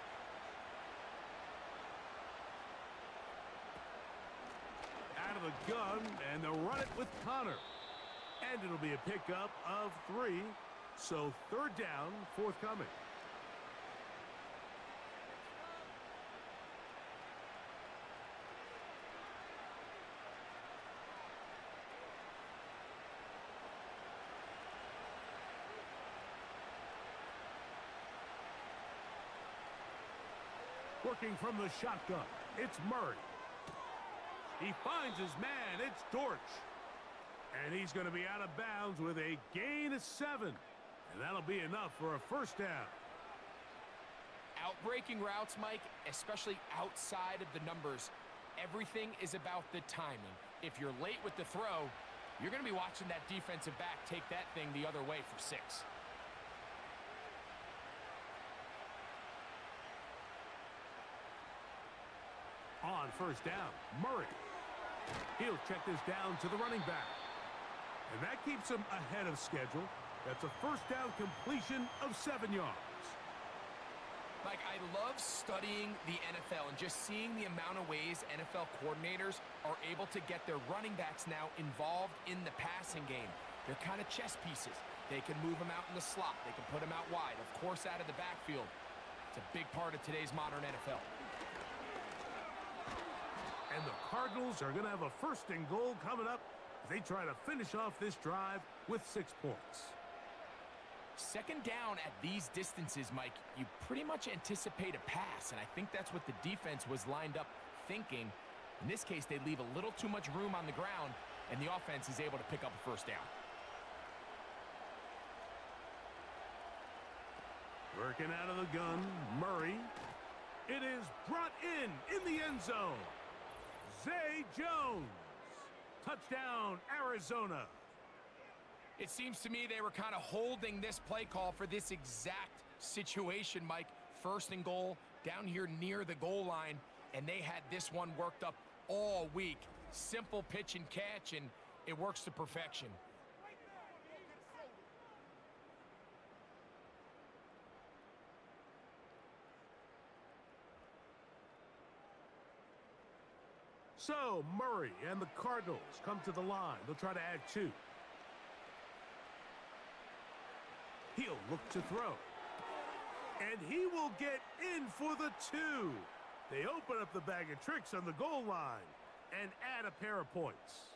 Out of the gun, and they'll run it with Connor. And it'll be a pickup of 3, so 3rd down forthcoming. Working from the shotgun, it's Murray. He finds his man, it's Dortch. And he's going to be out of bounds with a gain of 7. And that'll be enough for a first down. Outbreaking routes, Mike, especially outside of the numbers, everything is about the timing. If you're late with the throw, you're going to be watching that defensive back take that thing the other way for 6. On first down, Murray. He'll check this down to the running back. And that keeps him ahead of schedule. That's a first down completion of 7 yards. Mike, I love studying the NFL and just seeing the amount of ways NFL coordinators are able to get their running backs now involved in the passing game. They're kind of chess pieces. They can move them out in the slot. They can put them out wide, of course, out of the backfield. It's a big part of today's modern NFL. And the Cardinals are going to have a first and goal coming up as they try to finish off this drive with 6 points. Second down at these distances, Mike, you pretty much anticipate a pass, and I think that's what the defense was lined up thinking. In this case, they leave a little too much room on the ground, and the offense is able to pick up a first down. Working out of the gun, Murray. It is brought in the end zone. Zay Jones. Touchdown, Arizona. It seems to me they were kind of holding this play call for this exact situation, Mike. First and goal, down here near the goal line, and they had this one worked up all week. Simple pitch and catch, and it works to perfection. So, Murray and the Cardinals come to the line. They'll try to add 2. He'll look to throw. And he will get in for the 2. They open up the bag of tricks on the goal line and add a pair of points.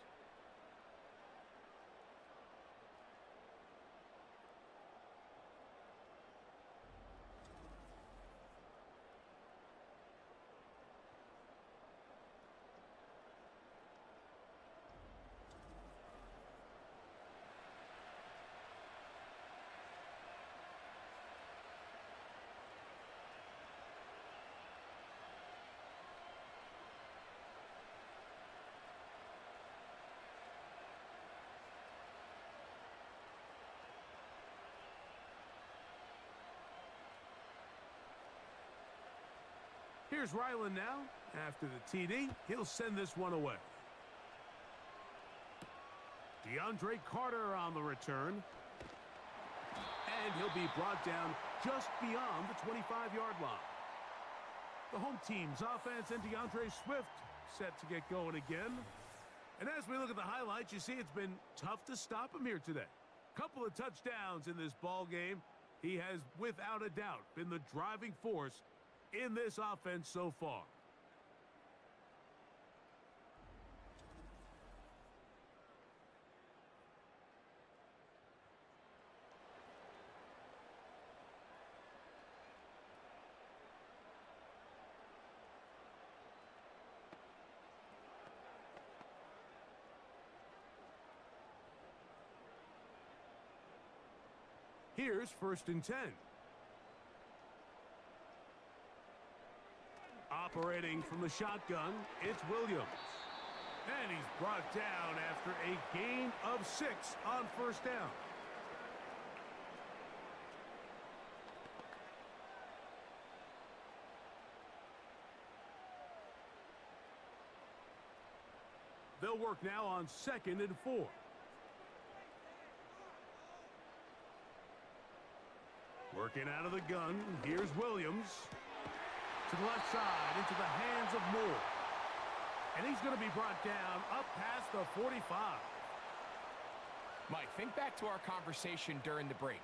Here's Ryland now. After the TD, he'll send this one away. DeAndre Carter on the return. And he'll be brought down just beyond the 25-yard line. The home team's offense and DeAndre Swift set to get going again. And as we look at the highlights, you see it's been tough to stop him here today. Couple of touchdowns in this ball game. He has, without a doubt, been the driving force in this offense so far. Here's first and 10. Operating from the shotgun, it's Williams. And he's brought down after a gain of 6 on first down. They'll work now on 2nd and 4. Working out of the gun, here's Williams. To the left side, into the hands of Moore. And he's going to be brought down up past the 45. Mike, think back to our conversation during the break.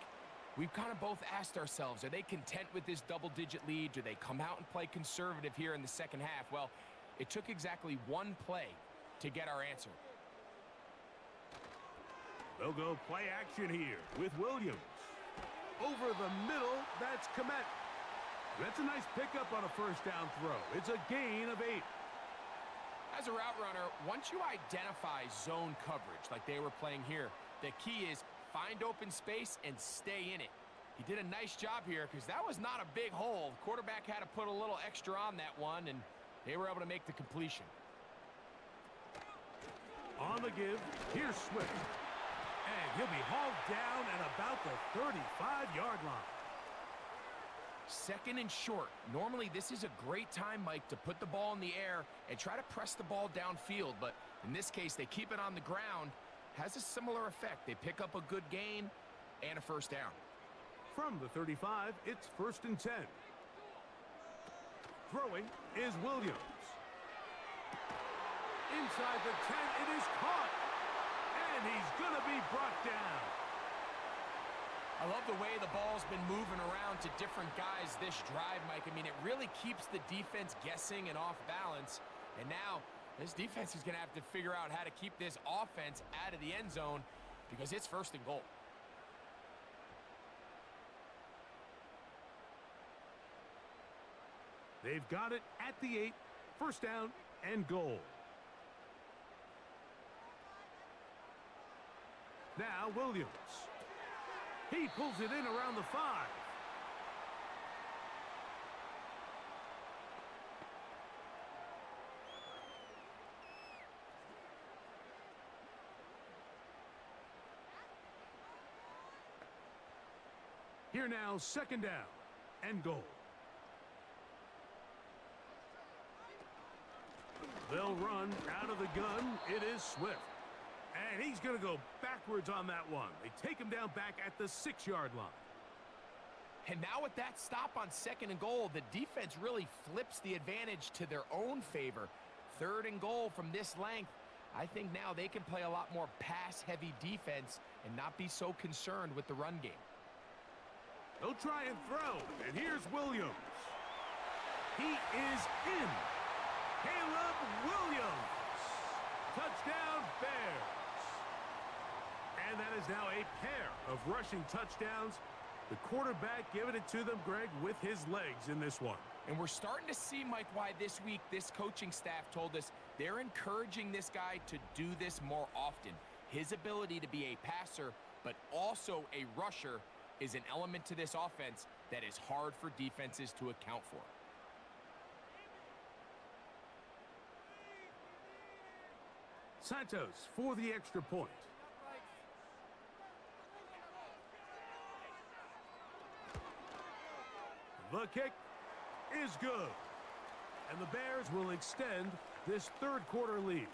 We've kind of both asked ourselves, are they content with this double-digit lead? Do they come out and play conservative here in the second half? Well, it took exactly one play to get our answer. They'll go play action here with Williams. Over the middle, that's Komet. That's a nice pickup on a first down throw. It's a gain of 8. As a route runner, once you identify zone coverage like they were playing here, the key is find open space and stay in it. He did a nice job here because that was not a big hole. The quarterback had to put a little extra on that one, and they were able to make the completion. On the give, here's Swift. And he'll be hauled down at about the 35-yard line. Second and short. Normally, this is a great time, Mike, to put the ball in the air and try to press the ball downfield. But in this case, they keep it on the ground. Has a similar effect. They pick up a good gain and a first down. From the 35, it's 1st and 10. Throwing is Williams. Inside the 10, it is caught. And he's going to be brought down. I love the way the ball's been moving around to different guys this drive, Mike. I mean, it really keeps the defense guessing and off balance. And now this defense is going to have to figure out how to keep this offense out of the end zone because it's 1st and goal. They've got it at the 8, 1st down and goal. Now Williams. He pulls it in around the 5. Here now, 2nd down and goal. They'll run out of the gun. It is Swift. And he's going to go backwards on that one. They take him down back at the 6-yard line. And now with that stop on 2nd and goal, the defense really flips the advantage to their own favor. 3rd and goal from this length. I think now they can play a lot more pass-heavy defense and not be so concerned with the run game. They'll try and throw. And here's Williams. He is in. Caleb Williams. Touchdown, Bears. And that is now a pair of rushing touchdowns. The quarterback giving it to them, Greg, with his legs in this one. And we're starting to see, Mike, why this week this coaching staff told us they're encouraging this guy to do this more often. His ability to be a passer, but also a rusher, is an element to this offense that is hard for defenses to account for. Santos for the extra point. The kick is good. And the Bears will extend this 3rd quarter lead.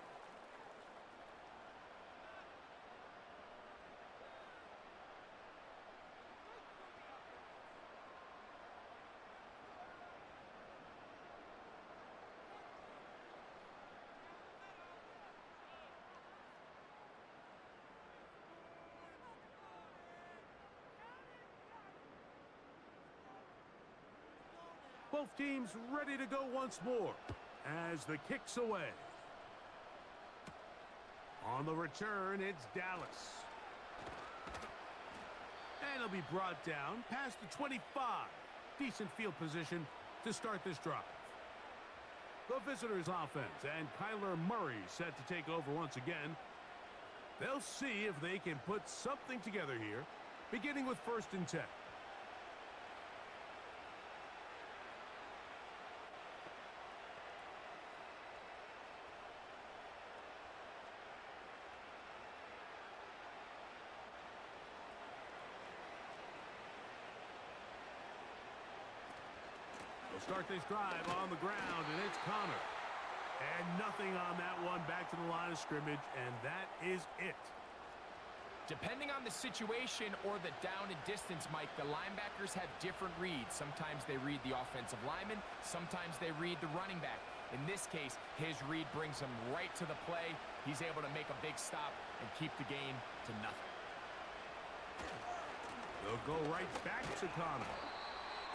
Both teams ready to go once more as the kick's away. On the return, it's Dallas. And he'll be brought down past the 25. Decent field position to start this drive. The visitors' offense and Kyler Murray set to take over once again. They'll see if they can put something together here, beginning with 1st and 10. Start this drive on the ground, and it's Connor. And nothing on that one, back to the line of scrimmage, and that is it. Depending on the situation or the down and distance, Mike, the linebackers have different reads. Sometimes they read the offensive lineman, sometimes they read the running back. In this case, his read brings him right to the play. He's able to make a big stop and keep the game to nothing. They'll go right back to Connor.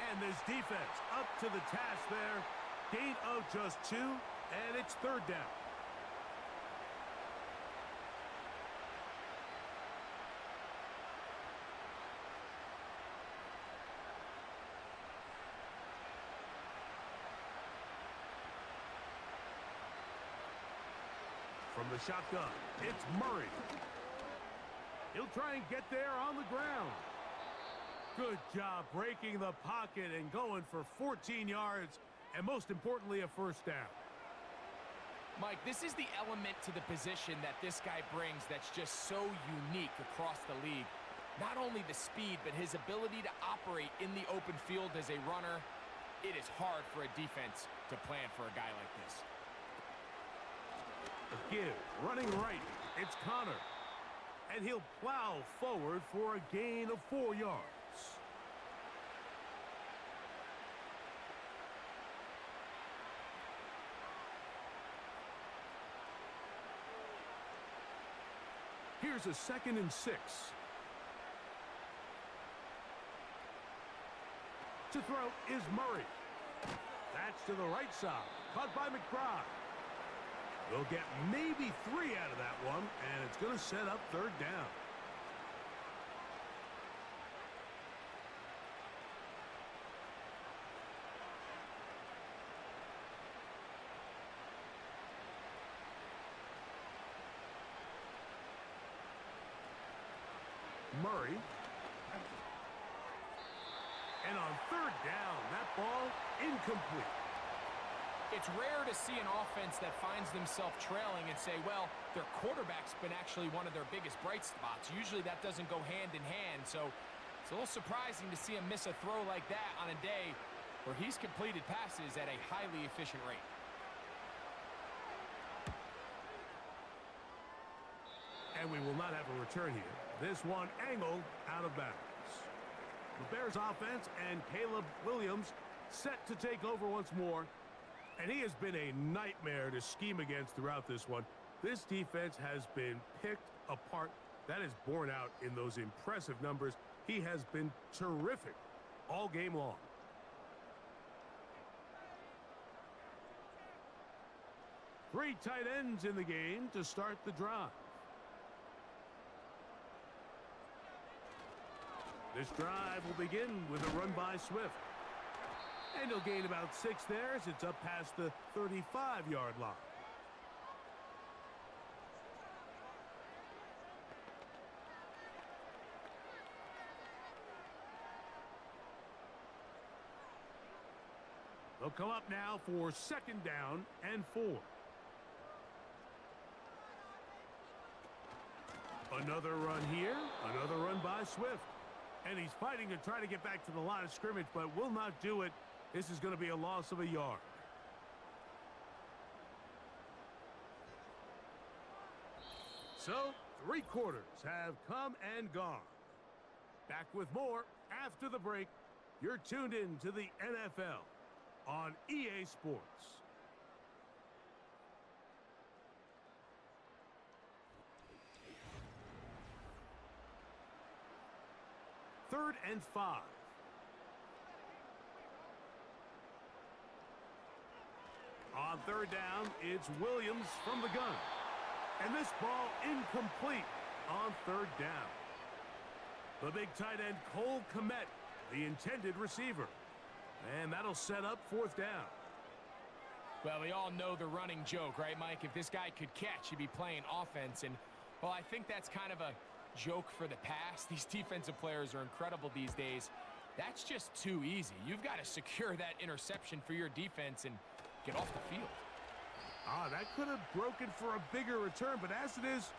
And this defense up to the task there. Gain of just 2, and it's 3rd down. from the shotgun. It's Murray. He'll try and get there on the ground. Good job breaking the pocket and going for 14 yards, and most importantly, a first down. Mike, this is the element to the position that this guy brings that's just so unique across the league. Not only the speed, but his ability to operate in the open field as a runner. It is hard for a defense to plan for a guy like this. A give, running right, it's Connor. And he'll plow forward for a gain of 4 yards. Here's a 2nd and 6. To throw is Murray. That's to the right side. Caught by McBride. They'll get maybe 3 out of that one, and it's going to set up 3rd down. Murray. And on 3rd down, that ball incomplete. It's rare to see an offense that finds themselves trailing and say, well, their quarterback's been actually one of their biggest bright spots. Usually that doesn't go hand in hand, so it's a little surprising to see him miss a throw like that on a day where he's completed passes at a highly efficient rate. And we will not have a return here. This one angled out of bounds. The Bears offense and Caleb Williams set to take over once more. And he has been a nightmare to scheme against throughout this one. This defense has been picked apart. That is borne out in those impressive numbers. He has been terrific all game long. Three tight ends in the game to start the drive. This drive will begin with a run by Swift. And he'll gain about 6 there as it's up past the 35-yard line. They'll come up now for 2nd down and 4. Another run here, another run by Swift. And he's fighting to try to get back to the line of scrimmage, but will not do it. This is going to be a loss of a yard. So, 3 quarters have come and gone. Back with more after the break. You're tuned in to the NFL on EA Sports. Third and 5. On 3rd down, it's Williams from the gun. And this ball incomplete on 3rd down. The big tight end, Cole Kmet, the intended receiver. And that'll set up 4th down. Well, we all know the running joke, right, Mike? If this guy could catch, he'd be playing offense. And, well, I think that's kind of a joke for the past. These defensive players are incredible these days. That's just too easy. You've got to secure that interception for your defense and get off the field. That could have broken for a bigger return, but as it is,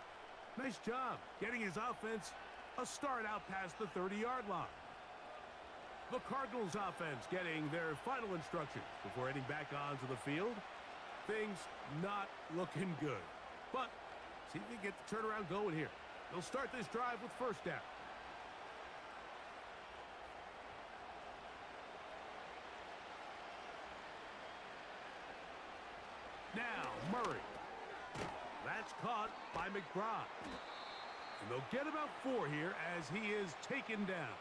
nice job getting his offense a start out past the 30-yard line. The Cardinals offense getting their final instructions before heading back onto the field. Things not looking good, but see if they get the turnaround going here. They'll start this drive with 1st down. Now, Murray. That's caught by McBride. And they'll get about 4 here as he is taken down.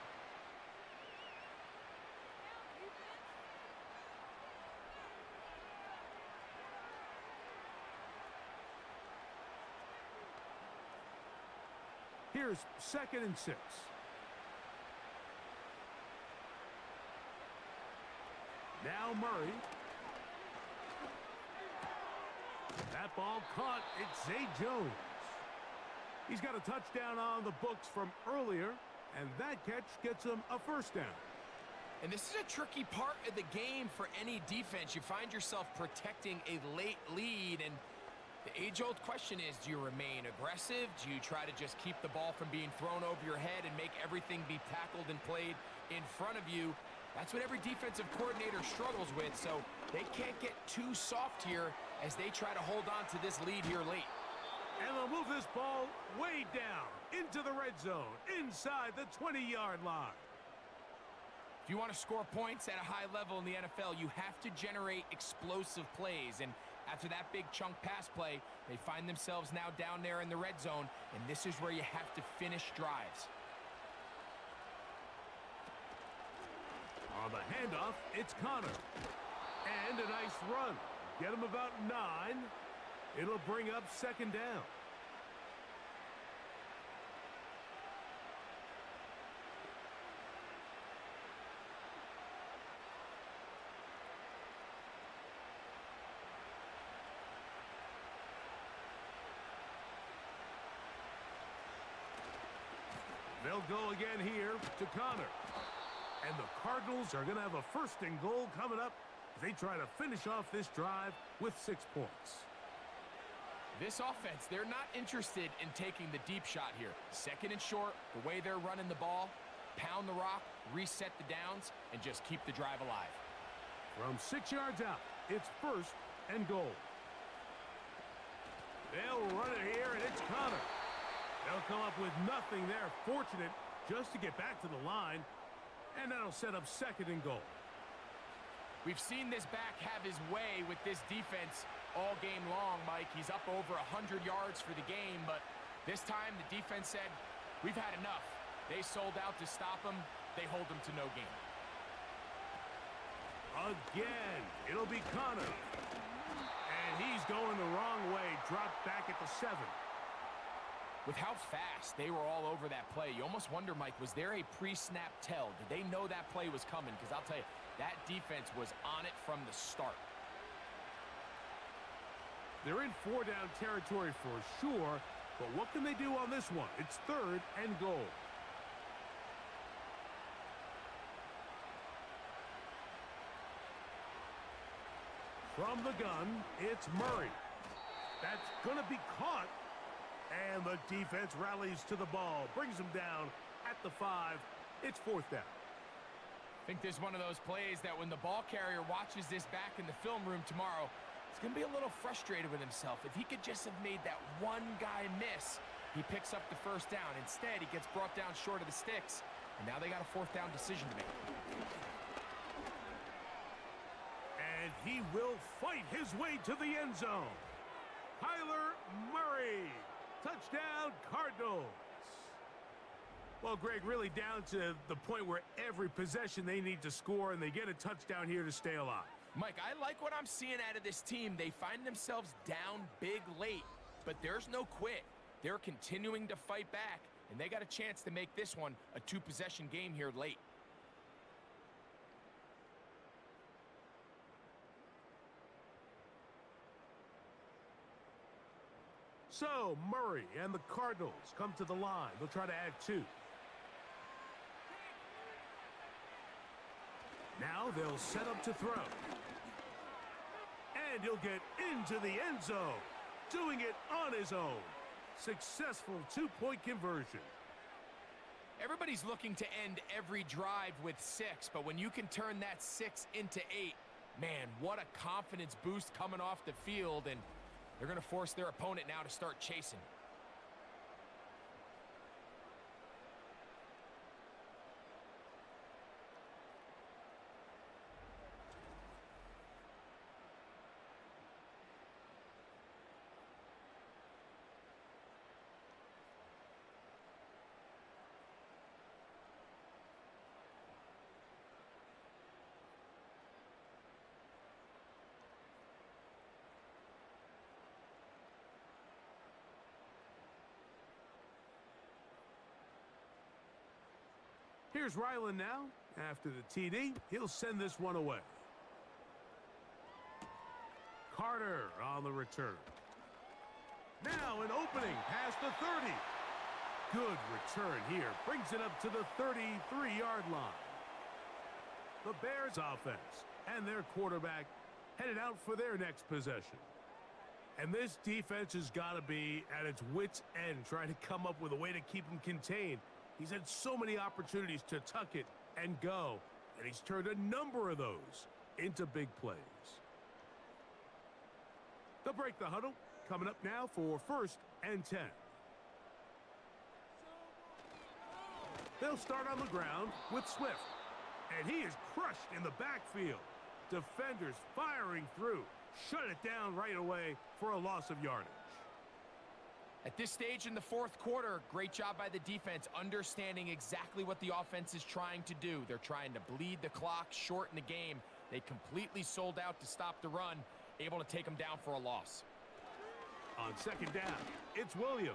Here's 2nd and 6. Now Murray. That Ball caught. It's Zay Jones. He's got a touchdown on the books from earlier, and that catch gets him a first down. And this is a tricky part of the game for any defense. You find yourself protecting a late lead, and the age-old question is, do you remain aggressive? Do you try to just keep the ball from being thrown over your head and make everything be tackled and played in front of you? That's what every defensive coordinator struggles with, so they can't get too soft here as they try to hold on to this lead here late. And they'll move this ball way down into the red zone, inside the 20-yard line. If you want to score points at a high level in the NFL, you have to generate explosive plays. And after that big chunk pass play, they find themselves now down there in the red zone, and this is where you have to finish drives. On the handoff, it's Connor. And a nice run. Get him about 9. It'll bring up second down. They'll go again here to Connor. And the Cardinals are going to have a first and goal coming up as they try to finish off this drive with 6 points. This offense, they're not interested in taking the deep shot here. Second and short, the way they're running the ball, pound the rock, reset the downs, and just keep the drive alive. From 6 yards out, it's first and goal. They'll run it here, and it's Connor. They'll come up with nothing there. Fortunate just to get back to the line, and that'll set up second and goal. We've seen this back have his way with this defense all game long, Mike. He's up over 100 yards for the game, but this time the defense said, we've had enough. They sold out to stop him. They hold him to no gain. Again, it'll be Connor. And he's going the wrong way, dropped back at the 7. With how fast they were all over that play, you almost wonder, Mike, was there a pre-snap tell? Did they know that play was coming? Because I'll tell you, that defense was on it from the start. They're in 4-down territory for sure, but what can they do on this one? It's third and goal. From the gun, it's Murray. That's going to be caught. And the defense rallies to the ball, brings them down at the 5. It's fourth down. I think there's one of those plays that when the ball carrier watches this back in the film room tomorrow, he's going to be a little frustrated with himself. If he could just have made that one guy miss, he picks up the first down. Instead, he gets brought down short of the sticks, and now they got a fourth down decision to make. And he will fight his way to the end zone. Kyler Murray. Touchdown, Cardinals. Well, Greg, really down to the point where every possession they need to score, and they get a touchdown here to stay alive. Mike, I like what I'm seeing out of this team. They find themselves down big late, but there's no quit. They're continuing to fight back, and they got a chance to make this one a 2-possession game here late. So, Murray and the Cardinals come to the line. They'll try to add 2. Now they'll set up to throw. And he'll get into the end zone, doing it on his own. Successful 2-point conversion. Everybody's looking to end every drive with 6, but when you can turn that 6 into 8, man, what a confidence boost coming off the field, and they're going to force their opponent now to start chasing. Here's Ryland now. After the TD, he'll send this one away. Carter on the return. Now an opening past the 30. Good return here. Brings it up to the 33-yard line. The Bears offense and their quarterback headed out for their next possession. And this defense has got to be at its wits' end trying to come up with a way to keep him contained. He's had so many opportunities to tuck it and go, and he's turned a number of those into big plays. They'll break the huddle. Coming up now for 1st and 10. They'll start on the ground with Swift. And he is crushed in the backfield. Defenders firing through. Shut it down right away for a loss of yardage. At this stage in the fourth quarter, great job by the defense, understanding exactly what the offense is trying to do. They're trying to bleed the clock, shorten the game. They completely sold out to stop the run, able to take them down for a loss. On 2nd down, it's Williams.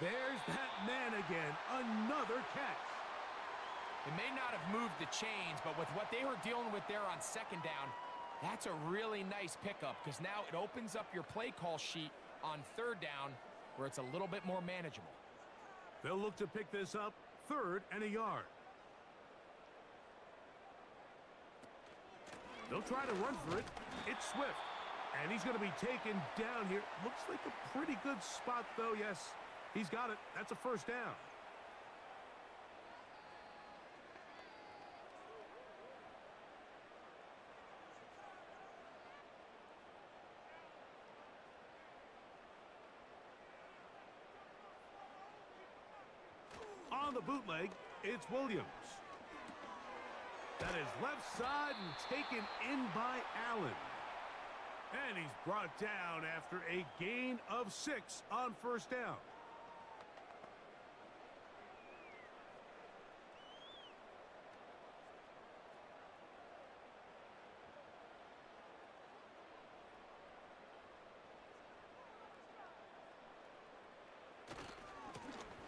There's that man again, another catch. It may not have moved the chains, but with what they were dealing with there on 2nd down, that's a really nice pickup because now it opens up your play call sheet on 3rd down where it's a little bit more manageable. They'll look to pick this up 3rd and a yard. They'll try to run for it. It's Swift. And he's going to be taken down here. Looks like a pretty good spot, though. Yes, he's got it. That's a 1st down. On the bootleg, it's Williams. That is left side and taken in by Allen. And he's brought down after a gain of 6 on 1st down.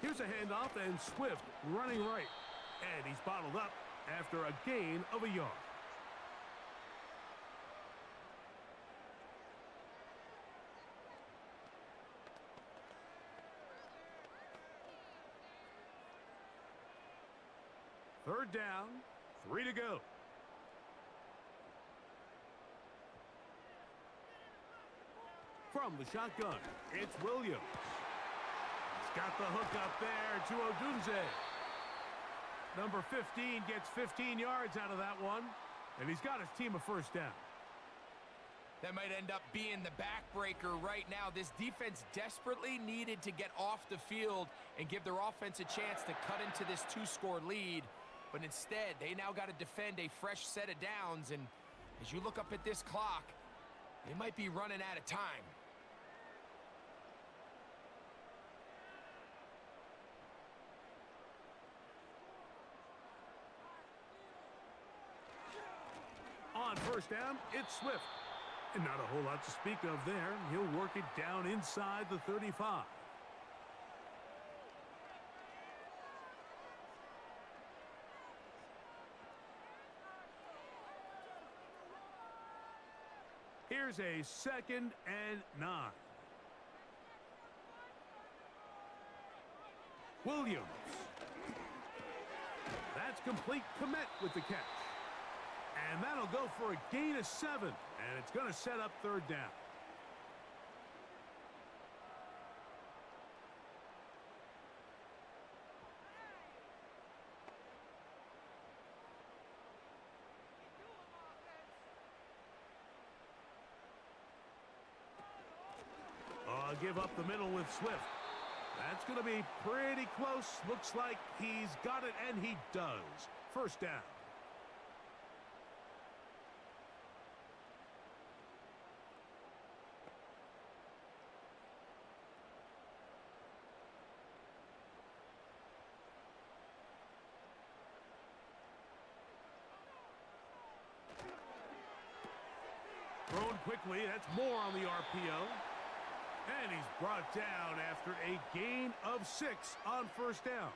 Here's a handoff and Swift running right. And he's bottled up after a gain of a yard. Third down, 3 to go. From the shotgun, it's Williams. He's got the hook up there to Odunze. Number 15 gets 15 yards out of that one, and he's got his team a 1st down. That might end up being the backbreaker right now. This defense desperately needed to get off the field and give their offense a chance to cut into this 2-score lead. But instead, they now got to defend a fresh set of downs. And as you look up at this clock, they might be running out of time. On 1st down, it's Swift. And not a whole lot to speak of there. He'll work it down inside the 35. Here's a 2nd and 9. Williams. That's complete. Commit with the catch. And that'll go for a gain of 7. And it's going to set up 3rd down. Give up the middle with Swift. That's going to be pretty close. Looks like he's got it, and he does. 1st down. Thrown quickly. That's more on the RPO. And he's brought down after a gain of 6 on 1st down.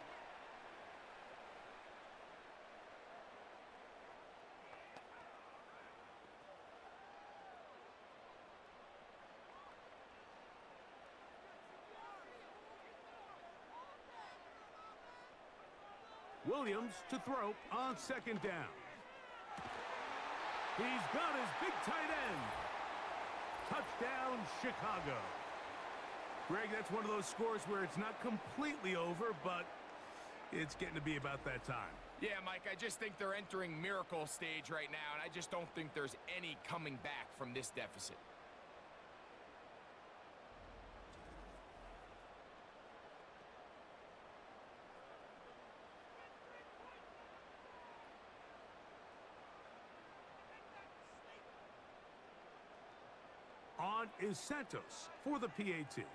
Williams to throw on second down. He's got his big tight end. Touchdown, Chicago. Greg, that's one of those scores where it's not completely over, but it's getting to be about that time. Yeah, Mike, I just think they're entering miracle stage right now, and I just don't think there's any coming back from this deficit. On is Santos for the PAT.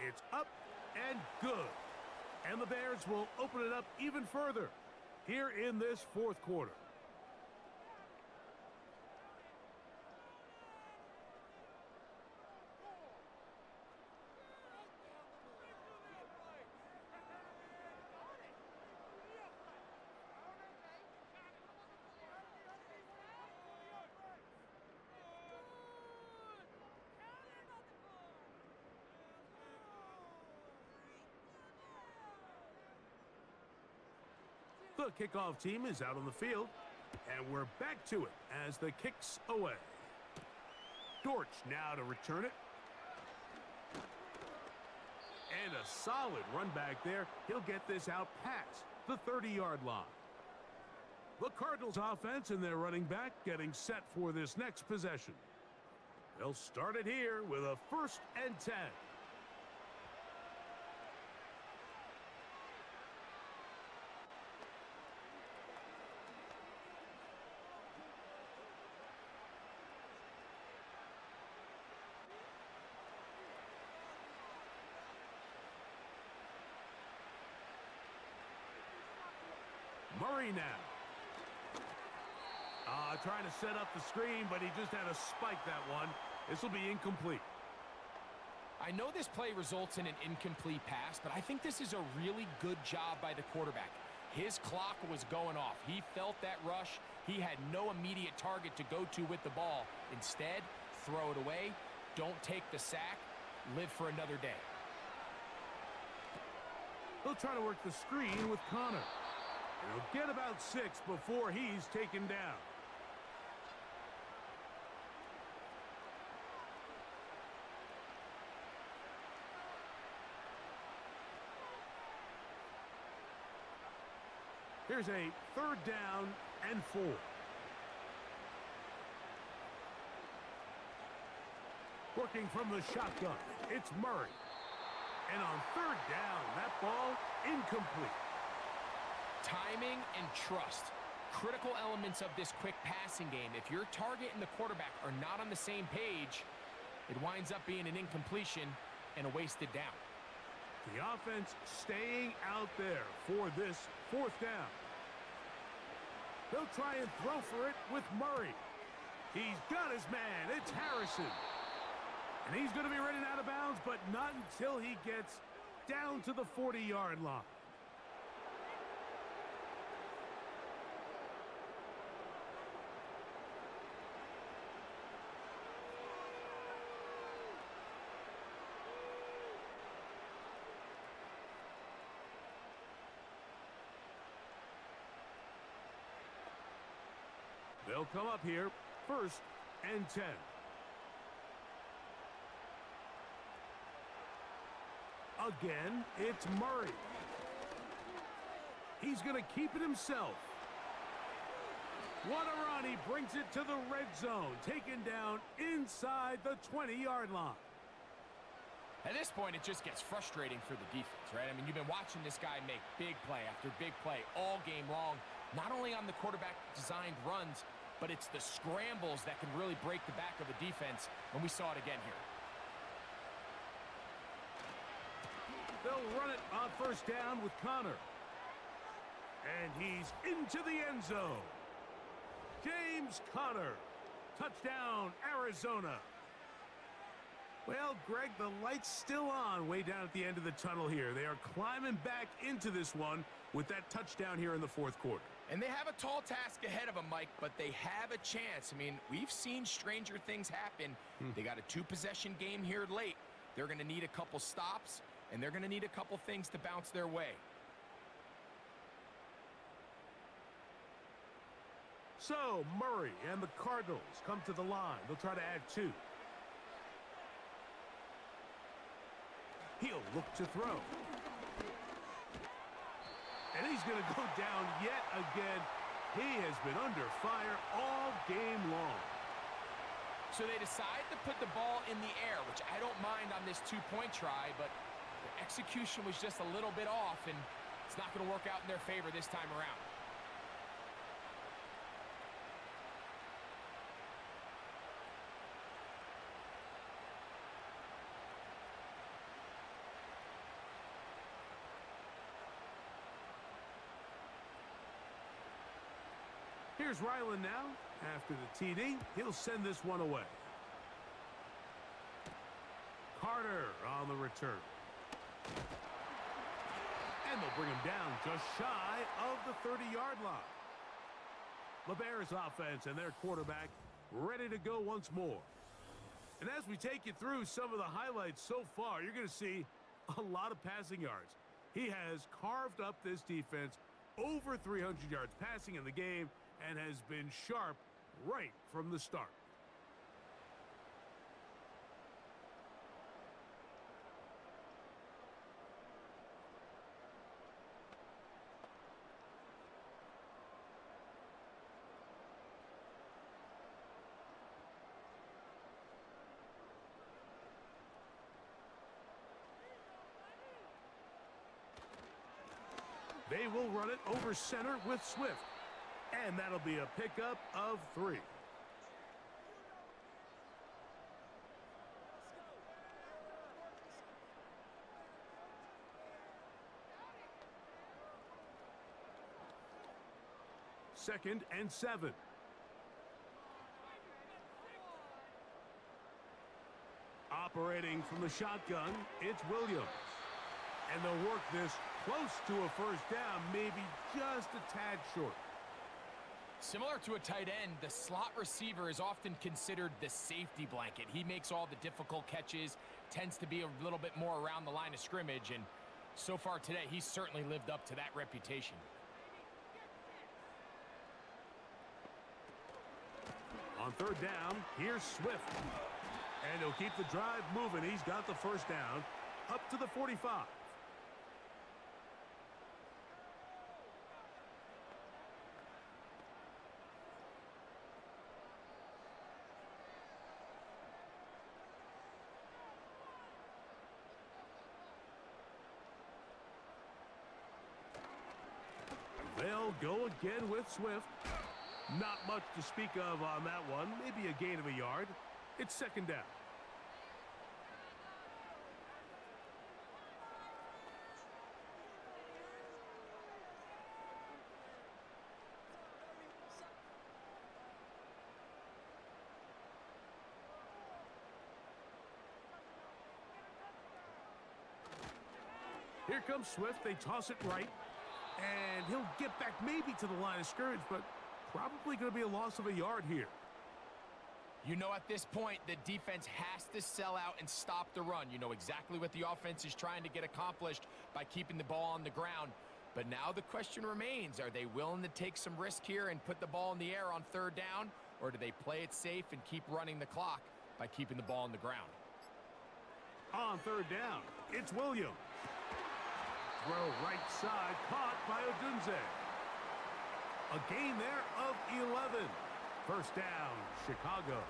It's up and good. And the Bears will open it up even further here in this fourth quarter. The kickoff team is out on the field, and we're back to it as the kick's away. Dortch now to return it. And a solid run back there. He'll get this out past the 30-yard line. The Cardinals offense and their running back getting set for this next possession. They'll start it here with a 1st and 10. Murray now. Trying to set up the screen, but he just had to spike that one. This will be incomplete. I know this play results in an incomplete pass, but I think this is a really good job by the quarterback. His clock was going off. He felt that rush. He had no immediate target to go to with the ball. Instead, throw it away. Don't take the sack. Live for another day. He'll try to work the screen with Connor. He'll get about 6 before he's taken down. Here's a 3rd down and 4. Working from the shotgun, it's Murray. And on 3rd down, that ball incomplete. Timing and trust. Critical elements of this quick passing game. If your target and the quarterback are not on the same page, it winds up being an incompletion and a wasted down. The offense staying out there for this 4th down. They'll try and throw for it with Murray. He's got his man. It's Harrison. And he's going to be running out of bounds, but not until he gets down to the 40-yard line. They'll come up here, 1st and 10. Again, it's Murray. He's going to keep it himself. What a run. He brings it to the red zone, taken down inside the 20-yard line. At this point, it just gets frustrating for the defense, right? I mean, you've been watching this guy make big play after big play all game long, not only on the quarterback-designed runs, but it's the scrambles that can really break the back of a defense, and we saw it again here. They'll run it on 1st down with Connor. And he's into the end zone. James Conner. Touchdown, Arizona. Well, Greg, the light's still on way down at the end of the tunnel here. They are climbing back into this one with that touchdown here in the 4th quarter. And they have a tall task ahead of them, Mike, but they have a chance. I mean, we've seen stranger things happen. They got a 2-possession game here late. They're going to need a couple stops, and they're going to need a couple things to bounce their way. So, Murray and the Cardinals come to the line. They'll try to add 2. He'll look to throw. And he's going to go down yet again. He has been under fire all game long. So they decide to put the ball in the air, which I don't mind on this 2-point try, but the execution was just a little bit off, and it's not going to work out in their favor this time around. Here's Ryland now. After the TD, he'll send this one away. Carter on the return. And they'll bring him down just shy of the 30-yard line. The Bears offense and their quarterback ready to go once more. And as we take you through some of the highlights so far, you're going to see a lot of passing yards. He has carved up this defense, over 300 yards passing in the game, and has been sharp right from the start. They will run it over center with Swift. And that'll be a pickup of 3. Second and 7. Operating from the shotgun, it's Williams. And they'll work this close to a first down, maybe just a tad short. Similar to a tight end, the slot receiver is often considered the safety blanket. He makes all the difficult catches, tends to be a little bit more around the line of scrimmage, and so far today, he's certainly lived up to that reputation. On third down, here's Swift. And he'll keep the drive moving. He's got the first down up to the 45. They'll go again with Swift. Not much to speak of on that one. Maybe a gain of a yard. It's second down. Here comes Swift. They toss it right. And he'll get back maybe to the line of scrimmage, but probably going to be a loss of a yard here. You know, at this point, the defense has to sell out and stop the run. You know exactly what the offense is trying to get accomplished by keeping the ball on the ground. But now the question remains, are they willing to take some risk here and put the ball in the air on third down? Or do they play it safe and keep running the clock by keeping the ball on the ground? On third down, it's Williams. Throw right side, caught by Odunze. A gain there of 11. First down, Chicago.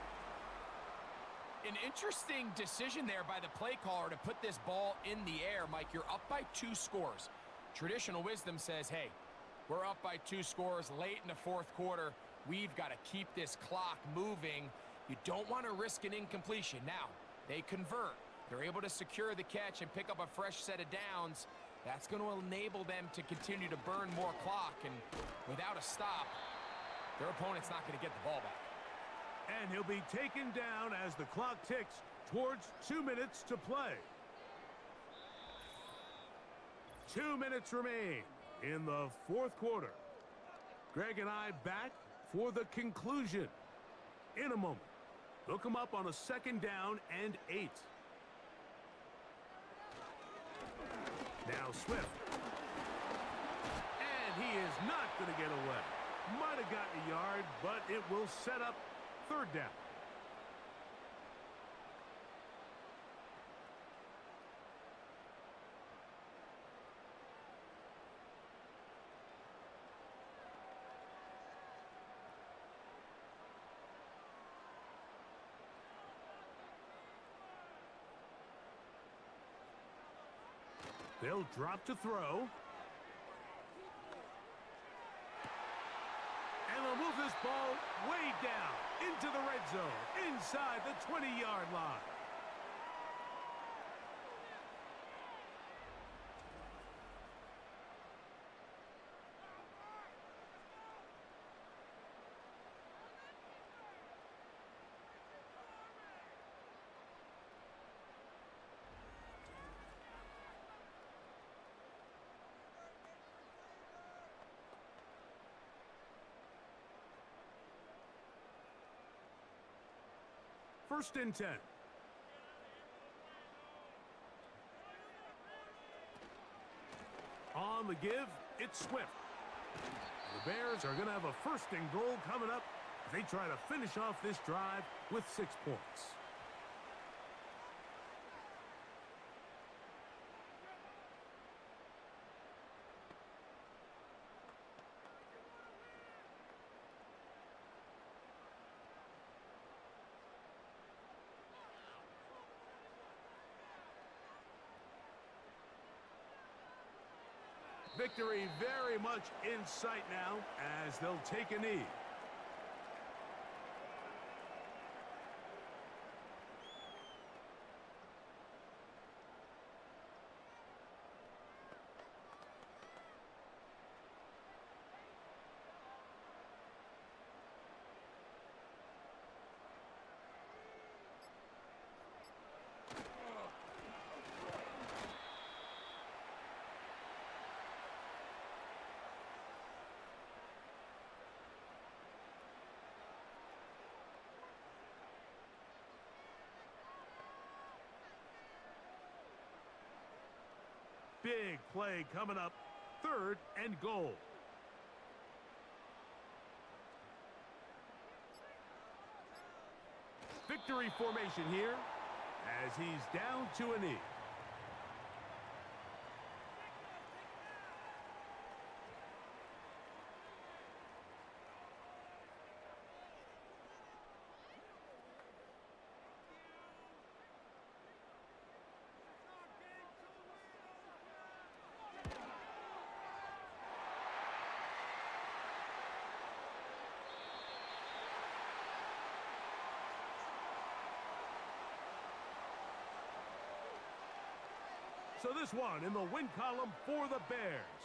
An interesting decision there by the play caller to put this ball in the air. Mike, you're up by 2 scores. Traditional wisdom says, hey, we're up by 2 scores late in the fourth quarter. We've got to keep this clock moving. You don't want to risk an incompletion. Now, they convert. They're able to secure the catch and pick up a fresh set of downs. That's going to enable them to continue to burn more clock, and without a stop, their opponent's not going to get the ball back. And he'll be taken down as the clock ticks towards 2 minutes to play. 2 minutes remain in the fourth quarter. Greg and I back for the conclusion in a moment. They'll come up on a second down and 8. Now Swift. And he is not going to get away. Might have gotten a yard, but it will set up third down. They'll drop to throw. And they'll move this ball way down into the red zone, inside the 20-yard line. First and 10. On the give, it's Swift. The Bears are going to have a first and goal coming up as they try to finish off this drive with 6 points. Victory very much in sight now as they'll take a knee. Big play coming up, third and goal. Victory formation here as he's down to a knee. So this one in the win column for the Bears.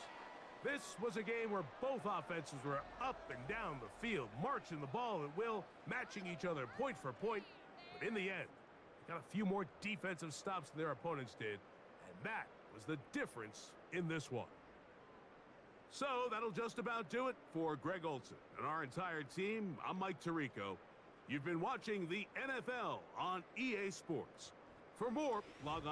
This was a game where both offenses were up and down the field, marching the ball at will, matching each other point for point. But in the end, they got a few more defensive stops than their opponents did, and that was the difference in this one. So that'll just about do it for Greg Olson and our entire team. I'm Mike Tirico. You've been watching the NFL on EA Sports. For more, log on.